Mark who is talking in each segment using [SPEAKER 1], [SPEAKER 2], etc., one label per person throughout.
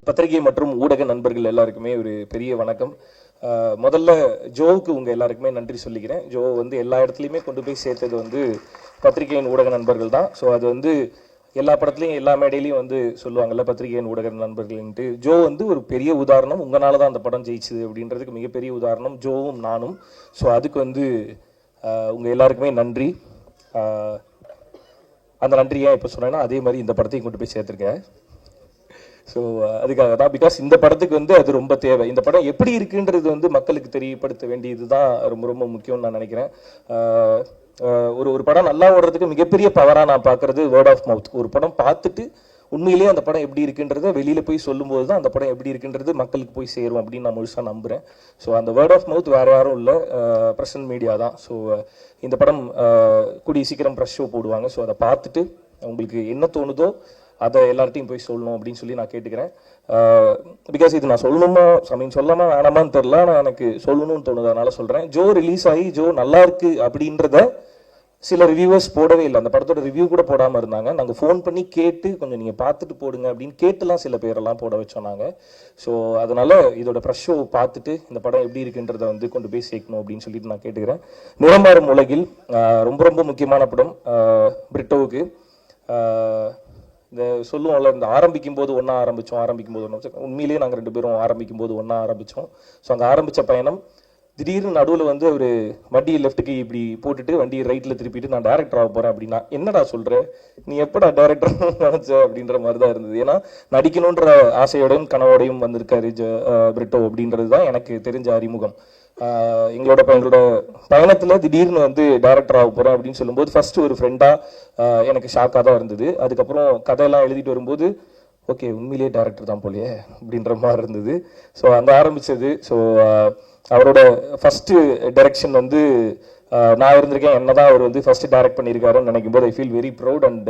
[SPEAKER 1] பத்திரிகை மற்றும் ஊடக நண்பர்கள் எல்லாருக்குமே ஒரு பெரிய வணக்கம். முதல்ல ஜோவுக்கு உங்கள் எல்லாருக்குமே நன்றி சொல்லிக்கிறேன். ஜோ வந்து எல்லா இடத்துலையுமே கொண்டு போய் சேர்த்தது வந்து பத்திரிகையின் ஊடக நண்பர்கள் தான். ஸோ அது வந்து எல்லா படத்துலையும் எல்லா மேடையிலையும் வந்து சொல்லுவாங்கல்ல பத்திரிகையின் ஊடக நண்பர்கள்ன்ட்டு. ஜோ வந்து ஒரு பெரிய உதாரணம். உங்களால தான் அந்த படம் ஜெயிச்சுது அப்படின்றதுக்கு மிகப்பெரிய உதாரணம் ஜோவும் நானும். ஸோ அதுக்கு வந்து உங்கள் எல்லாருக்குமே நன்றி. அந்த நன்றியை இப்போ சொன்னேன்னா அதே மாதிரி இந்த படத்தையும் கொண்டு போய் சேர்த்துருக்கேன். ஸோ அதுக்காக தான், பிகாஸ் இந்த படத்துக்கு வந்து அது ரொம்ப தேவை. இந்த படம் எப்படி இருக்குன்றது வந்து மக்களுக்கு தெரியப்படுத்த வேண்டியது தான் ரொம்ப ரொம்ப முக்கியம்னு நான் நினைக்கிறேன். ஒரு படம் நல்லா ஓடுறதுக்கு மிகப்பெரிய பவராக நான் பார்க்குறது வேர்ட் ஆஃப் மவுத். ஒரு படம் பார்த்துட்டு உண்மையிலேயே அந்த படம் எப்படி இருக்குன்றத வெளியில் போய் சொல்லும்போது தான் அந்த படம் எப்படி இருக்குன்றது மக்களுக்கு போய் சேரும் அப்படின்னு நான் முழுசாக நம்புகிறேன். ஸோ அந்த வேர்ட் ஆஃப் மவுத் வேறு யாரும் இல்லை, பிரசன்ட் மீடியா தான். ஸோ இந்த படம் கூடிய சீக்கிரம் ப்ரெஷ் ஷோ போடுவாங்க. ஸோ அதை பார்த்துட்டு உங்களுக்கு என்ன தோணுதோ அதை எல்லார்ட்டையும் போய் சொல்லணும் அப்படின்னு சொல்லி நான் கேட்டுக்கிறேன். பிகாஸ் இது நான் சொல்லணுமா சொல்லாமல் வேணாமான்னு தெரில, ஆனால் எனக்கு சொல்லணும்னு தோணுது, அதனால சொல்கிறேன். ஜோ ரிலீஸ் ஆகி ஜோ நல்லா இருக்கு அப்படின்றத சில ரிவ்யூவர்ஸ் போடவே இல்லை. அந்த படத்தோட ரிவ்யூ கூட போடாமல் இருந்தாங்க. நாங்கள் ஃபோன் பண்ணி கேட்டு கொஞ்சம் நீங்கள் பார்த்துட்டு போடுங்க அப்படின்னு கேட்டுலாம் சில பேரெல்லாம் போட வச்சோம் நாங்கள். ஸோ அதனால இதோட ப்ரெஷ் ஷோ பார்த்துட்டு இந்த படம் எப்படி இருக்குன்றதை வந்து கொண்டு போய் சேர்க்கணும் அப்படின்னு சொல்லிட்டு நான் கேட்டுக்கிறேன். நிறமாறும் உலகில் ரொம்ப ரொம்ப முக்கியமான படம் பிரிட்டோவுக்கு. இந்த சொல்லுவோம்ல, இந்த ஆரம்பிக்கும் போது ஒன்றா ஆரம்பிக்கும் போது ஒன்றா, உண்மையிலேயே நாங்கள் 2 பேரும் ஆரம்பிக்கும் போது ஒன்றா ஆரம்பித்தோம். ஸோ அங்கே ஆரம்பித்த பயணம் திடீர்னு நடுவில் வந்து ஒரு வண்டியை லெஃப்ட்டுக்கு இப்படி போட்டுட்டு வண்டியை ரைட்டில் திருப்பிட்டு நான் டேரக்டர் ஆக போகிறேன் அப்படின்னா, என்னடா சொல்கிற, நீ எப்படா டேரக்டர் நினச்ச அப்படின்ற மாதிரி தான் இருந்தது. ஏன்னா நடிக்கணுன்ற ஆசையோடையும் கனவோடையும் வந்திருக்காரு பிரிட்டோ அப்படின்றது தான் எனக்கு தெரிஞ்ச அறிமுகம். எங்களோட பயணத்தில் திடீர்னு வந்து டேரக்டர் ஆக போகிறேன் அப்படின்னு சொல்லும்போது ஃபர்ஸ்ட் ஒரு ஃப்ரெண்டாக எனக்கு ஷாக்காக தான் இருந்தது. அதுக்கப்புறம் கதையெல்லாம் எழுதிட்டு வரும்போது ஓகே உண்மையிலேயே டேரக்டர் தான் போலையே அப்படின்ற மாதிரி இருந்தது. ஸோ அந்த ஆரம்பித்தது. ஸோ அவரோட ஃபஸ்ட்டு டைரக்ஷன் வந்து நான் இருந்திருக்கேன். என்னதான் அவர் வந்து ஃபர்ஸ்ட் டைரக்ட் பண்ணியிருக்காருன்னு நினைக்கும் போது I feel very proud and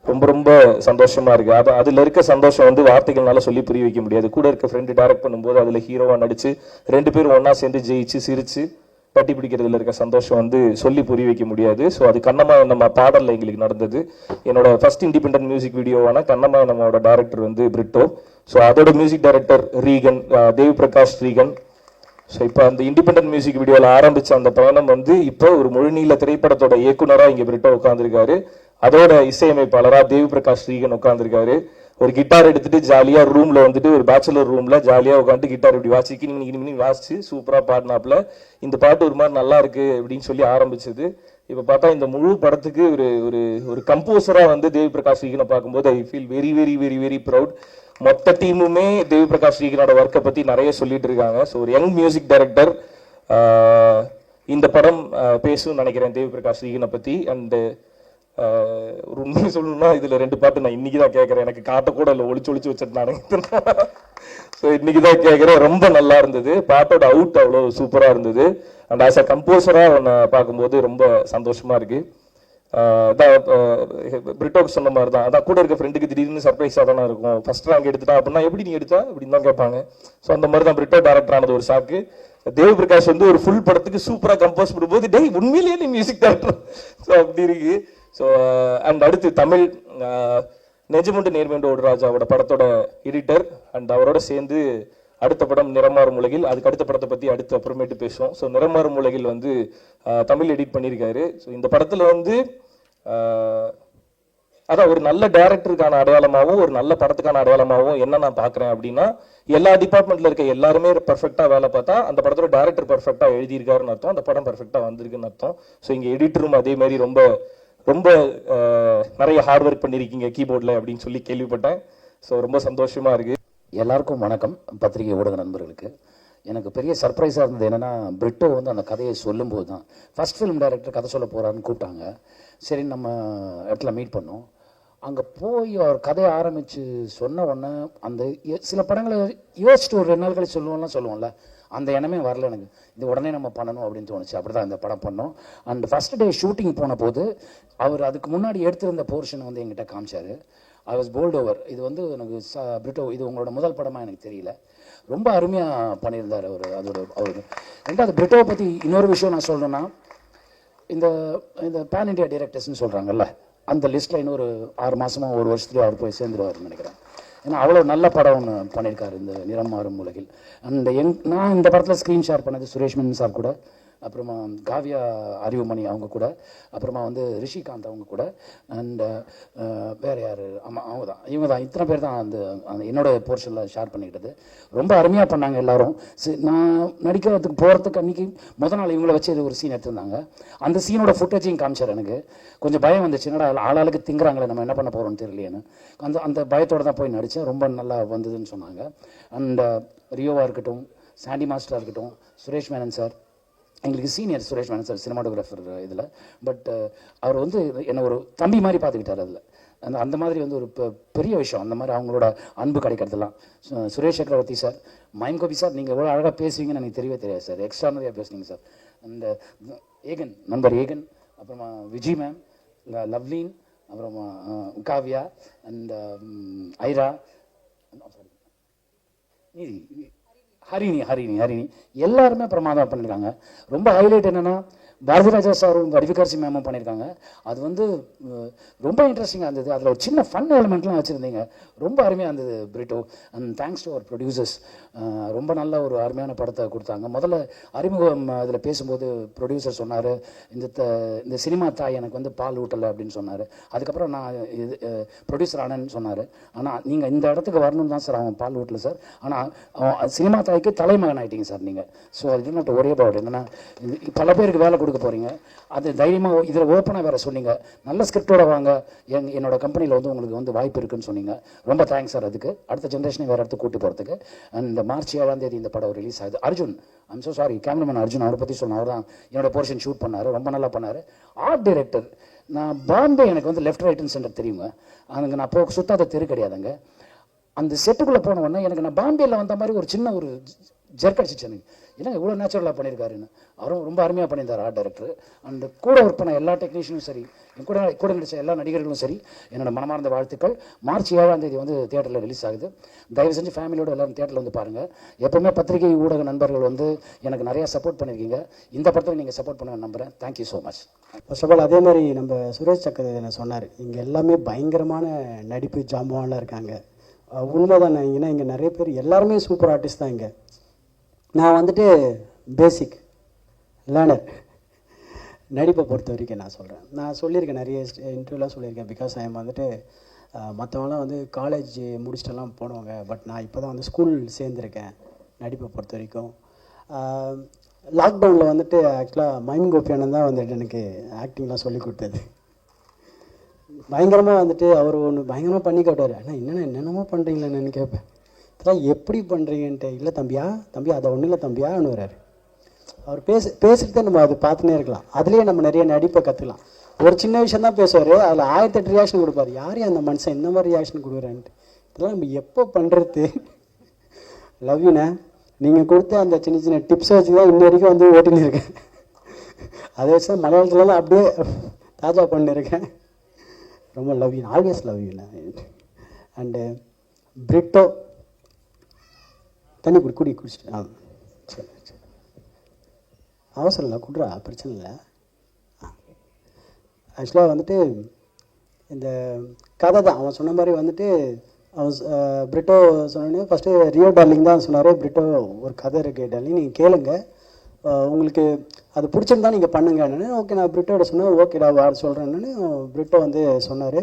[SPEAKER 1] ரொம்ப ரொம்ப சந்தோஷமா இருக்கு. அதில் இருக்க சந்தோஷம் வந்து வார்த்தைகள்னால சொல்லி புரிய வைக்க முடியாது. கூட இருக்க ஃப்ரெண்டு டைரக்ட் பண்ணும்போது அதில் ஹீரோவாக நடிச்சு 2 பேரும் ஒன்றா சேர்ந்து ஜெயிச்சு சிரிச்சு கட்டி பிடிக்கிறதுல இருக்க சந்தோஷம் வந்து சொல்லி புரிய வைக்க முடியாது. ஸோ அது நம்ம பாடலில் எங்களுக்கு நடந்தது. என்னோட ஃபர்ஸ்ட் இண்டிபெண்டன்ட் மியூசிக் வீடியோவான நம்மளோட டைரக்டர் வந்து பிரிட்டோ. ஸோ அதோட music director Regan, Dev Prakash Regan. So இப்போ அந்த இண்டிபெண்டன்ட் மியூசிக் வீடியோவில் ஆரம்பித்த அந்த பயணம் வந்து இப்போ ஒரு முழுநீள திரைப்படத்தோட இயக்குனராக இங்கே பிரிட்டோ உட்காந்துருக்காரு. அதோட இசையமைப்பாளராக தேவ் பிரகாஷ் ரீகன் உட்காந்துருக்காரு. ஒரு கிட்டார் எடுத்துட்டு ஜாலியா ரூம்ல வந்துட்டு ஒரு பேச்சுலர் ரூம்ல ஜாலியா உட்காந்து கிட்டார் இப்படி வாசிக்கின்னு வாசிச்சு சூப்பரா பாடினாப்புல. இந்த பாட்டு ஒரு மாதிரி நல்லா இருக்கு அப்படின்னு சொல்லி ஆரம்பிச்சது. இப்ப பார்த்தா இந்த முழு படத்துக்கு ஒரு ஒரு ஒரு கம்போசரா வந்து தேவ் பிரகாஷ் ரீகனை பார்க்கும்போது I feel very very very very proud. மொத்த டீமுமே தேவ் பிரகாஷ் ரீகனோட ஒர்க்கை பத்தி நிறைய சொல்லிட்டு இருக்காங்க. ஸோ ஒரு யங் மியூசிக் டைரக்டர் இந்த படம் பேசும் நினைக்கிறேன் தேவ் பிரகாஷ் ரீகனை பத்தி. அண்ட் ஒரு உண்மையை சொல்லணும்னா இதுல 2 பாட்டு நான் இன்னைக்கு தான் கேட்கறேன். எனக்கு காட்ட கூட இல்லை, ஒளிச்சு வச்சிருந்தானே. ஸோ இன்னைக்கு தான் கேட்கறேன். ரொம்ப நல்லா இருந்தது. பாட்டோட அவுட் அவ்வளோ சூப்பரா இருந்தது. அண்ட் ஆஸ் அ கம்போசரா ஒன்று பார்க்கும்போது ரொம்ப சந்தோஷமா இருக்கு. பிரிட்டோக்கு சொன்ன மாதிரி தான், அதான் கூட இருக்க ஃப்ரெண்டுக்கு திடீர்னு சர்ப்ரைஸாக தானே இருக்கும். ஃபர்ஸ்ட் ரேங்க் எடுத்துட்டா அப்படின்னா எப்படி நீ எடுத்தா அப்படின்னு தான் கேட்பாங்க. ஸோ அந்த மாதிரி தான் பிரிட்டோ டேரக்டர் ஆனது ஒரு சாக்கு. தேவ் பிரகாஷ் வந்து ஒரு ஃபுல் படத்துக்கு சூப்பராக கம்போஸ் பண்ணும்போது டேய் உண்மையிலேயே நீ மியூசிக் டேரக்டர். ஸோ அப்படி இருக்கு. ஸோ அண்ட் அடுத்து தமிழ் நெஜமுண்டு நேர்மையுண்டு ஓடு ராஜாவோட படத்தோட எடிட்டர். அண்ட் அவரோட சேர்ந்து அடுத்த படம் நிறமாறும் உலகில், அதுக்கு அடுத்த படத்தை பற்றி அடுத்து அப்புறமேட்டு பேசுவோம். ஸோ நிறமாறும் உலகில் வந்து தமிழ் எடிட் பண்ணியிருக்காரு. ஸோ இந்த படத்தில் வந்து அதான் ஒரு நல்ல டைரக்டருக்கான அடையாளமாகவும் ஒரு நல்ல படத்துக்கான அடையாளமாகவும் என்ன நான் பார்க்குறேன் அப்படின்னா, எல்லா டிபார்ட்மெண்ட்டில் இருக்க எல்லாருமே பர்ஃபெக்டாக வேலை பார்த்தா அந்த படத்தோட டைரக்டர் பர்ஃபெக்டாக எழுதியிருக்காருன்னு அர்த்தம், அந்த படம் பர்ஃபெக்டாக வந்திருக்குன்னு அர்த்தம். ஸோ இங்கே எடிட்டரும் அதே மாதிரி ரொம்ப ரொம்ப நிறைய ஹார்ட் ஒர்க் பண்ணியிருக்கீங்க கீபோர்டில் அப்படின்னு சொல்லி கேள்விப்பட்டேன். ஸோ ரொம்ப சந்தோஷமாக இருக்குது.
[SPEAKER 2] எல்லாருக்கும் வணக்கம். பத்திரிகை ஊடக நண்பர்களுக்கு எனக்கு பெரிய சர்ப்ரைஸாக இருந்தது என்னென்னா, பிரிட்டோ வந்து அந்த கதையை சொல்லும்போது தான் ஃபர்ஸ்ட் ஃபிலிம் டைரக்டர் கதை சொல்ல போகிறாருன்னு கூப்பிட்டாங்க. சரி நம்ம இடத்துல மீட் பண்ணோம். அங்கே போய் அவர் கதையை ஆரம்பித்து சொன்ன உடனே அந்த சில படங்களை யோசிச்சுட்டு ஒரு 2 நாள் கழிச்சு சொல்லுவோம்ல, அந்த எண்ணமே வரல எனக்கு. இது உடனே நம்ம பண்ணணும் அப்படின்னு தோணுச்சு. அப்படி தான் இந்த படம் பண்ணோம். அண்ட் ஃபர்ஸ்ட் டே ஷூட்டிங் போன போது அவர் அதுக்கு முன்னாடி எடுத்திருந்த போர்ஷனை வந்து எங்கிட்ட காமிச்சார். I was bowled over. இது வந்து எனக்கு பிரிட்டோ இது உங்களோட முதல் படமாக எனக்கு தெரியல, ரொம்ப அருமையாக பண்ணியிருந்தார் அவர். அவருக்கு 2வது பிரிட்டோவை பற்றி இன்னொரு விஷயம் நான் சொல்லணும்னா, இந்த இந்த பேன் இண்டியா டைரக்டர்ஸ்ன்னு சொல்கிறாங்கல்ல, அந்த லிஸ்ட்டில் இன்னொரு 6 மாதமோ 1 வருஷத்துலேயே அவர் போய் சேர்ந்துருவாருன்னு நினைக்கிறேன். ஏன்னா அவ்வளோ நல்ல படம் ஒன்று பண்ணியிருக்காரு இந்த நிறம் மாறும் உலகில். அண்ட் நான் இந்த படத்தில் ஸ்க்ரீன் ஷேர் பண்ணது சுரேஷ் மேனன் சார் கூட, அப்புறமா காவ்யா அறிவுமணி அவங்க கூட, அப்புறமா வந்து ரிஷிகாந்த் அவங்க கூட, அண்ட் வேறு யார், ஆமாம் அவங்க தான், இவங்க தான், இத்தனை பேர் தான் அந்த என்னோட போர்ஷனில் ஷேர் பண்ணிக்கிட்டது. ரொம்ப அருமையாக பண்ணாங்க எல்லாரும். நான் நடிக்கிறதுக்கு போகிறதுக்கு அன்றைக்கி முதல் நாள் இவங்கள வச்சு ஒரு சீன் எடுத்திருந்தாங்க. அந்த சீனோட ஃபுட்டேஜையும் காமிச்சார். எனக்கு கொஞ்சம் பயம் வந்துச்சு, என்னடா ஆளாளுக்கு திங்குறாங்களே, நம்ம என்ன பண்ண போகிறோம்னு தெரியலையேன்னு. அந்த பயத்தோடு தான் போய் நடித்தேன். ரொம்ப நல்லா வந்ததுன்னு சொன்னாங்க. அண்ட் ரியோவாக இருக்கட்டும், சாண்டி மாஸ்டராக இருக்கட்டும், சுரேஷ் மேனன் சார், எங்களுக்கு senior Suresh Menon sir cinematographer இதில். பட் அவர் வந்து என்னை ஒரு தம்பி மாதிரி பார்த்துக்கிட்டார் அதில். அந்த மாதிரி வந்து ஒரு பெரிய விஷயம். அந்த மாதிரி அவங்களோட அன்பு கிடைக்கிறதுலாம். சுரேஷ் சக்கரவர்த்தி சார், மைம் கோபி சார், நீங்கள் எவ்வளோ அழகாக பேசுவீங்கன்னு எனக்கு தெரியவே தெரியாது சார். எக்ஸ்ட்ரானரியாக பேசுனீங்க சார். அந்த ஏகன், நண்பர் ஏகன், அப்புறமா விஜய் மேம், லவ்லீன், அப்புறமா காவ்யா அண்ட் ஐரா, ஹரிணி எல்லாருமே பிரமாதம் பண்ணியிருக்காங்க. ரொம்ப ஹைலைட் என்னென்னா பாரதிராஜா சாரும் வடிவிகாசி மேமும் பண்ணியிருக்காங்க. அது வந்து ரொம்ப இன்ட்ரெஸ்டிங்காக இருந்தது. அதில் ஒரு சின்ன ஃபன் எலிமெண்ட்லாம் வச்சுருந்தீங்க. ரொம்ப அருமையாக இருந்தது Brito. And thanks to our producers. ரொம்ப நல்ல ஒரு அருமையான படத்தை கொடுத்தாங்க. முதல்ல அறிமுகம் அதில் பேசும்போது ப்ரொடியூசர் சொன்னார், இந்த சினிமா தாய் எனக்கு வந்து பால் ஊட்டலை அப்படின்னு சொன்னார். அதுக்கப்புறம் நான் இது ப்ரொடியூசர் ஆனேன்னு சொன்னார். ஆனால் நீங்கள் இந்த இடத்துக்கு வரணும்னு தான் சார் அவன் பால் ஊட்டலை சார். ஆனால் சினிமா தாய்க்கு தலைமகன் ஆகிட்டீங்க சார் நீங்கள். ஸோ அது நாட் ஒரே அபவுட் என்னென்னா பல பேருக்கு வேலை கொடுக்க போகிறீங்க. அது தைரியமாக இதில் ஓப்பனாக வேறு சொன்னீங்க. நல்ல ஸ்கிரிப்டோட வாங்க, என்னோட கம்பெனியில் வந்து உங்களுக்கு வந்து வாய்ப்பு இருக்குன்னு சொன்னீங்க. ரொம்ப தேங்க்ஸ் சார். அதுக்கு அடுத்த ஜென்ரேஷனை வேறு இடத்துக்கு கூட்டி போகிறதுக்கு. அண்ட் மார்ச் 7ஆம் தேதி இந்த படம் ரிலீஸ் ஆகுது. Arjun, I'm so sorry, cameraman Arjun, அவரை பற்றி சொன்னேன். அவர் தான் என்னோட போர்ஷன் ஷூட் பண்ணார். ரொம்ப நல்லா பண்ணார். ஆர்ட் டைரக்டர், நான் பாம்பே, எனக்கு வந்து லெஃப்ட் ரைட் சென்டர் தெரியுங்க. அங்கே நான் போக சுத்தாத தெரு கிடையாதுங்க. அந்த செட்டுக்குள்ளே போன உடனே எனக்கு நான் பாம்பேயில் வந்த மாதிரி ஒரு சின்ன ஒரு ஜெர்க் அடிச்சிச்சு எனக்கு. ஏன்னா இவ்வளோ நேச்சுரலாக பண்ணியிருக்காருன்னு. அவரும் ரொம்ப அருமையாக பண்ணியிருந்தார் ஆர்ட் டைரக்டர். அந்த கூட ஒர்க் பண்ண எல்லா டெக்னீஷியனும் சரி, கூட நடித்த எல்லா நடிகர்களும் சரி, என்னோட மனமார்ந்த வாழ்த்துக்கள். மார்ச் 7ஆம் தேதி வந்து தியேட்டரில் ரிலீஸ் ஆகுது. தயவு செஞ்சு ஃபேமிலியோட எல்லாரும் தியேட்டரில் வந்து பாருங்கள். எப்போவுமே பத்திரிகை ஊடக நண்பர்கள் வந்து எனக்கு நிறையா சப்போர்ட் பண்ணியிருக்கீங்க. இந்த படத்தில் நீங்கள் சப்போர்ட் பண்ண நம்புகிறேன். Thank you so much.
[SPEAKER 3] First of all அதே மாதிரி நம்ம சுரேஷ் சக்கரவர்த்தி சொன்னார், இங்கே எல்லாமே பயங்கரமான நடிப்பு ஜாம்பவான்லாம் இருக்காங்க. உண்மைதான். ஏன்னா இங்கே நிறைய பேர் எல்லாருமே சூப்பர் ஆர்டிஸ்ட் தான். இங்கே நான் வந்துட்டு பேசிக் லேர்னர். நடிப்பை பொறுத்த வரைக்கும் நான் சொல்கிறேன், நான் சொல்லியிருக்கேன், நிறைய இன்டர்வியூலாம் சொல்லியிருக்கேன். பிகாஸ் ஐம் வந்துட்டு மற்றவங்களாம் வந்து காலேஜ் முடிச்சுட்டெல்லாம் போனவங்க. பட் நான் இப்போ தான் வந்து ஸ்கூல் சேர்ந்துருக்கேன். நடிப்பை பொறுத்த வரைக்கும் லாக்டவுனில் வந்துட்டு ஆக்சுவலாக மைம் கோபியானந்த் தான் வந்துட்டு எனக்கு ஆக்டிங்லாம் சொல்லி கொடுத்தது. பயங்கரமாக வந்துட்டு அவர் ஒன்று பயங்கரமாக பண்ணி காட்டுவார். ஆனால் என்னென்னமோ பண்ணுறீங்களேன்னு கேட்பேன். இதெல்லாம் எப்படி பண்ணுறீங்கன்ட்டு. இல்லை தம்பியா அதை ஒன்றும் இல்லை தம்பியான்னு வர்றாரு. அவர் பேசிட்டு நம்ம அதை பார்த்துனே இருக்கலாம். அதுலேயே நம்ம நிறைய நடிப்பை கற்றுக்கலாம். ஒரு சின்ன விஷயம் தான் பேசுவார், அதில் 1008 ரியாக்ஷன் கொடுப்பார். யாரையும் அந்த மனுஷன் இந்த மாதிரி ரியாக்ஷன் கொடுக்குறான்ட்டு. இதெல்லாம் நம்ம எப்போ பண்ணுறது? லவ் யூண்ணே. நீங்கள் கொடுத்த அந்த சின்ன சின்ன டிப்ஸை வச்சு தான் இன்ன வரைக்கும் வந்து ஓட்டின்னு இருக்கேன். அதை வச்சு தான் மலையாளத்துலலாம் அப்படியே தாஜா பண்ணியிருக்கேன். ரொம்ப லவ் யூ, ஆல்வேஸ் லவ் யூண்ணே. அண்டு பிரிட்டோ, தண்ணி குடிச்சிட்டு சரி அவசரம் இல்லை, குடுறா, பிரச்சனை இல்லை. ஆக்சுவலாக வந்துட்டு இந்த கதை தான் அவன் சொன்ன மாதிரி வந்துட்டு அவன் பிரிட்டோ சொன்னோடனே ஃபஸ்ட்டு ரியோ டார்லிங் தான் சொன்னார். பிரிட்டோ ஒரு கதை இருக்குது டார்லிங், நீங்கள் கேளுங்க, உங்களுக்கு அது பிடிச்சிருந்தா நீங்கள் பண்ணுங்கன்னு. ஓகே, நான் பிரிட்டோட சொன்னேன். ஓகேடா வார் சொல்கிறேன்னு பிரிட்டோ வந்து சொன்னார்.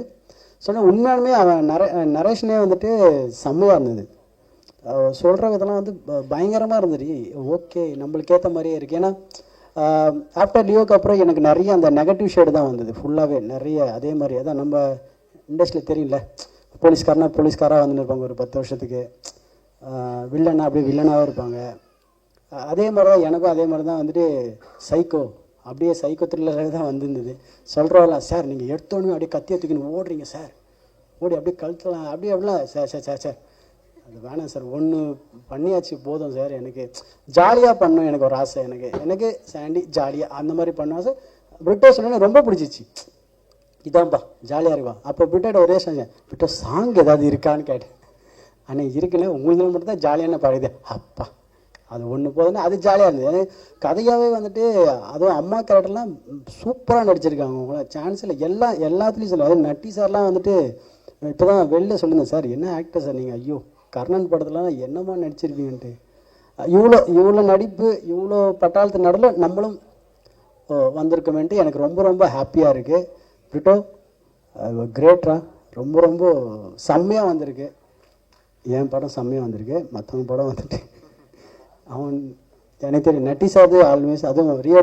[SPEAKER 3] சொன்னால் உண்மையாலுமே அவன் நரேஷனே வந்துட்டு செம்மையாக இருந்தது. சொல்கிற விதெல்லாம் வந்து பயங்கரமாக இருந்தது. ஓகே, நம்மளுக்கு ஏற்ற மாதிரியே இருக்குது. ஏன்னா ஆஃப்டர் லியோக்கு அப்புறம் எனக்கு நிறைய அந்த நெகட்டிவ் ஷேடு தான் வந்தது ஃபுல்லாகவே நிறைய. அதே மாதிரி அதான் நம்ம இண்டஸ்ட்ரியில் தெரியல, போலீஸ்காராக வந்துன்னு இருப்பாங்க ஒரு 10 வருஷத்துக்கு, வில்லனா அப்படியே வில்லனாகவும் இருப்பாங்க. அதே மாதிரி தான் எனக்கும் அதே மாதிரி தான் வந்துட்டு சைக்கோ, அப்படியே சைக்கோ த்ரில்லராக தான் வந்துருந்தது. சொல்கிறவங்களாம், சார் நீங்கள் எடுத்தோன்னே அப்படியே கத்தியை தூக்கின்னு ஓடுறீங்க சார், ஓடி அப்படியே கழுத்தலாம் அப்படிலாம். சார் அது வேணாம் சார், ஒன்று பண்ணியாச்சு போதும் சார். எனக்கு ஜாலியாக பண்ணணும், எனக்கு ஒரு ஆசை. எனக்கு சாண்டி ஜாலியாக அந்த மாதிரி பண்ணுவேன் சார். பிரிட்டோ சொன்னோன்னே ரொம்ப பிடிச்சிச்சு. இதான்ப்பா ஜாலியாக இருக்குவா. அப்போ பிரிட்டோட ஒரே சொன்னேன், பிரிட்டோ சாங் ஏதாவது இருக்கான்னு கேட்டேன். ஆனால் இருக்குன்னு உங்களுக்கு மட்டும் தான் ஜாலியான பாடுது. அப்பா அது ஒன்று போதுன்னா அது ஜாலியாக இருந்தது. கதையாகவே வந்துட்டு அதுவும் அம்மா கேரக்டர்லாம் சூப்பராக நடிச்சிருக்காங்க. அவங்கள சான்ஸ் இல்லை, எல்லாத்துலேயும் சொல்லுவாங்க. அது நட்டி சார்லாம் வந்துட்டு இப்போ தான் வெளில சொல்லுங்கள் சார், என்ன ஆக்டர் சார் நீங்கள், ஐயோ கர்ணன் படத்துலலாம் என்னமா நடிச்சிருப்பீங்கன்ட்டு. இவ்வளோ நடிப்பு, இவ்வளோ பட்டாளத்து நடுவில் நம்மளும் வந்திருக்கோமேன்ட்டு எனக்கு ரொம்ப ரொம்ப ஹாப்பியாக இருக்குது. பிரிட்டோ கிரேட்ரா, ரொம்ப ரொம்ப செம்மையாக வந்திருக்கு. என் படம் செம்மையாக வந்திருக்கு, மற்றவங்க படம் வந்துட்டு அவன் எனக்கு தெரியும். நட்டி சார் ஆல்வேஸ், அதுவும் ரியோ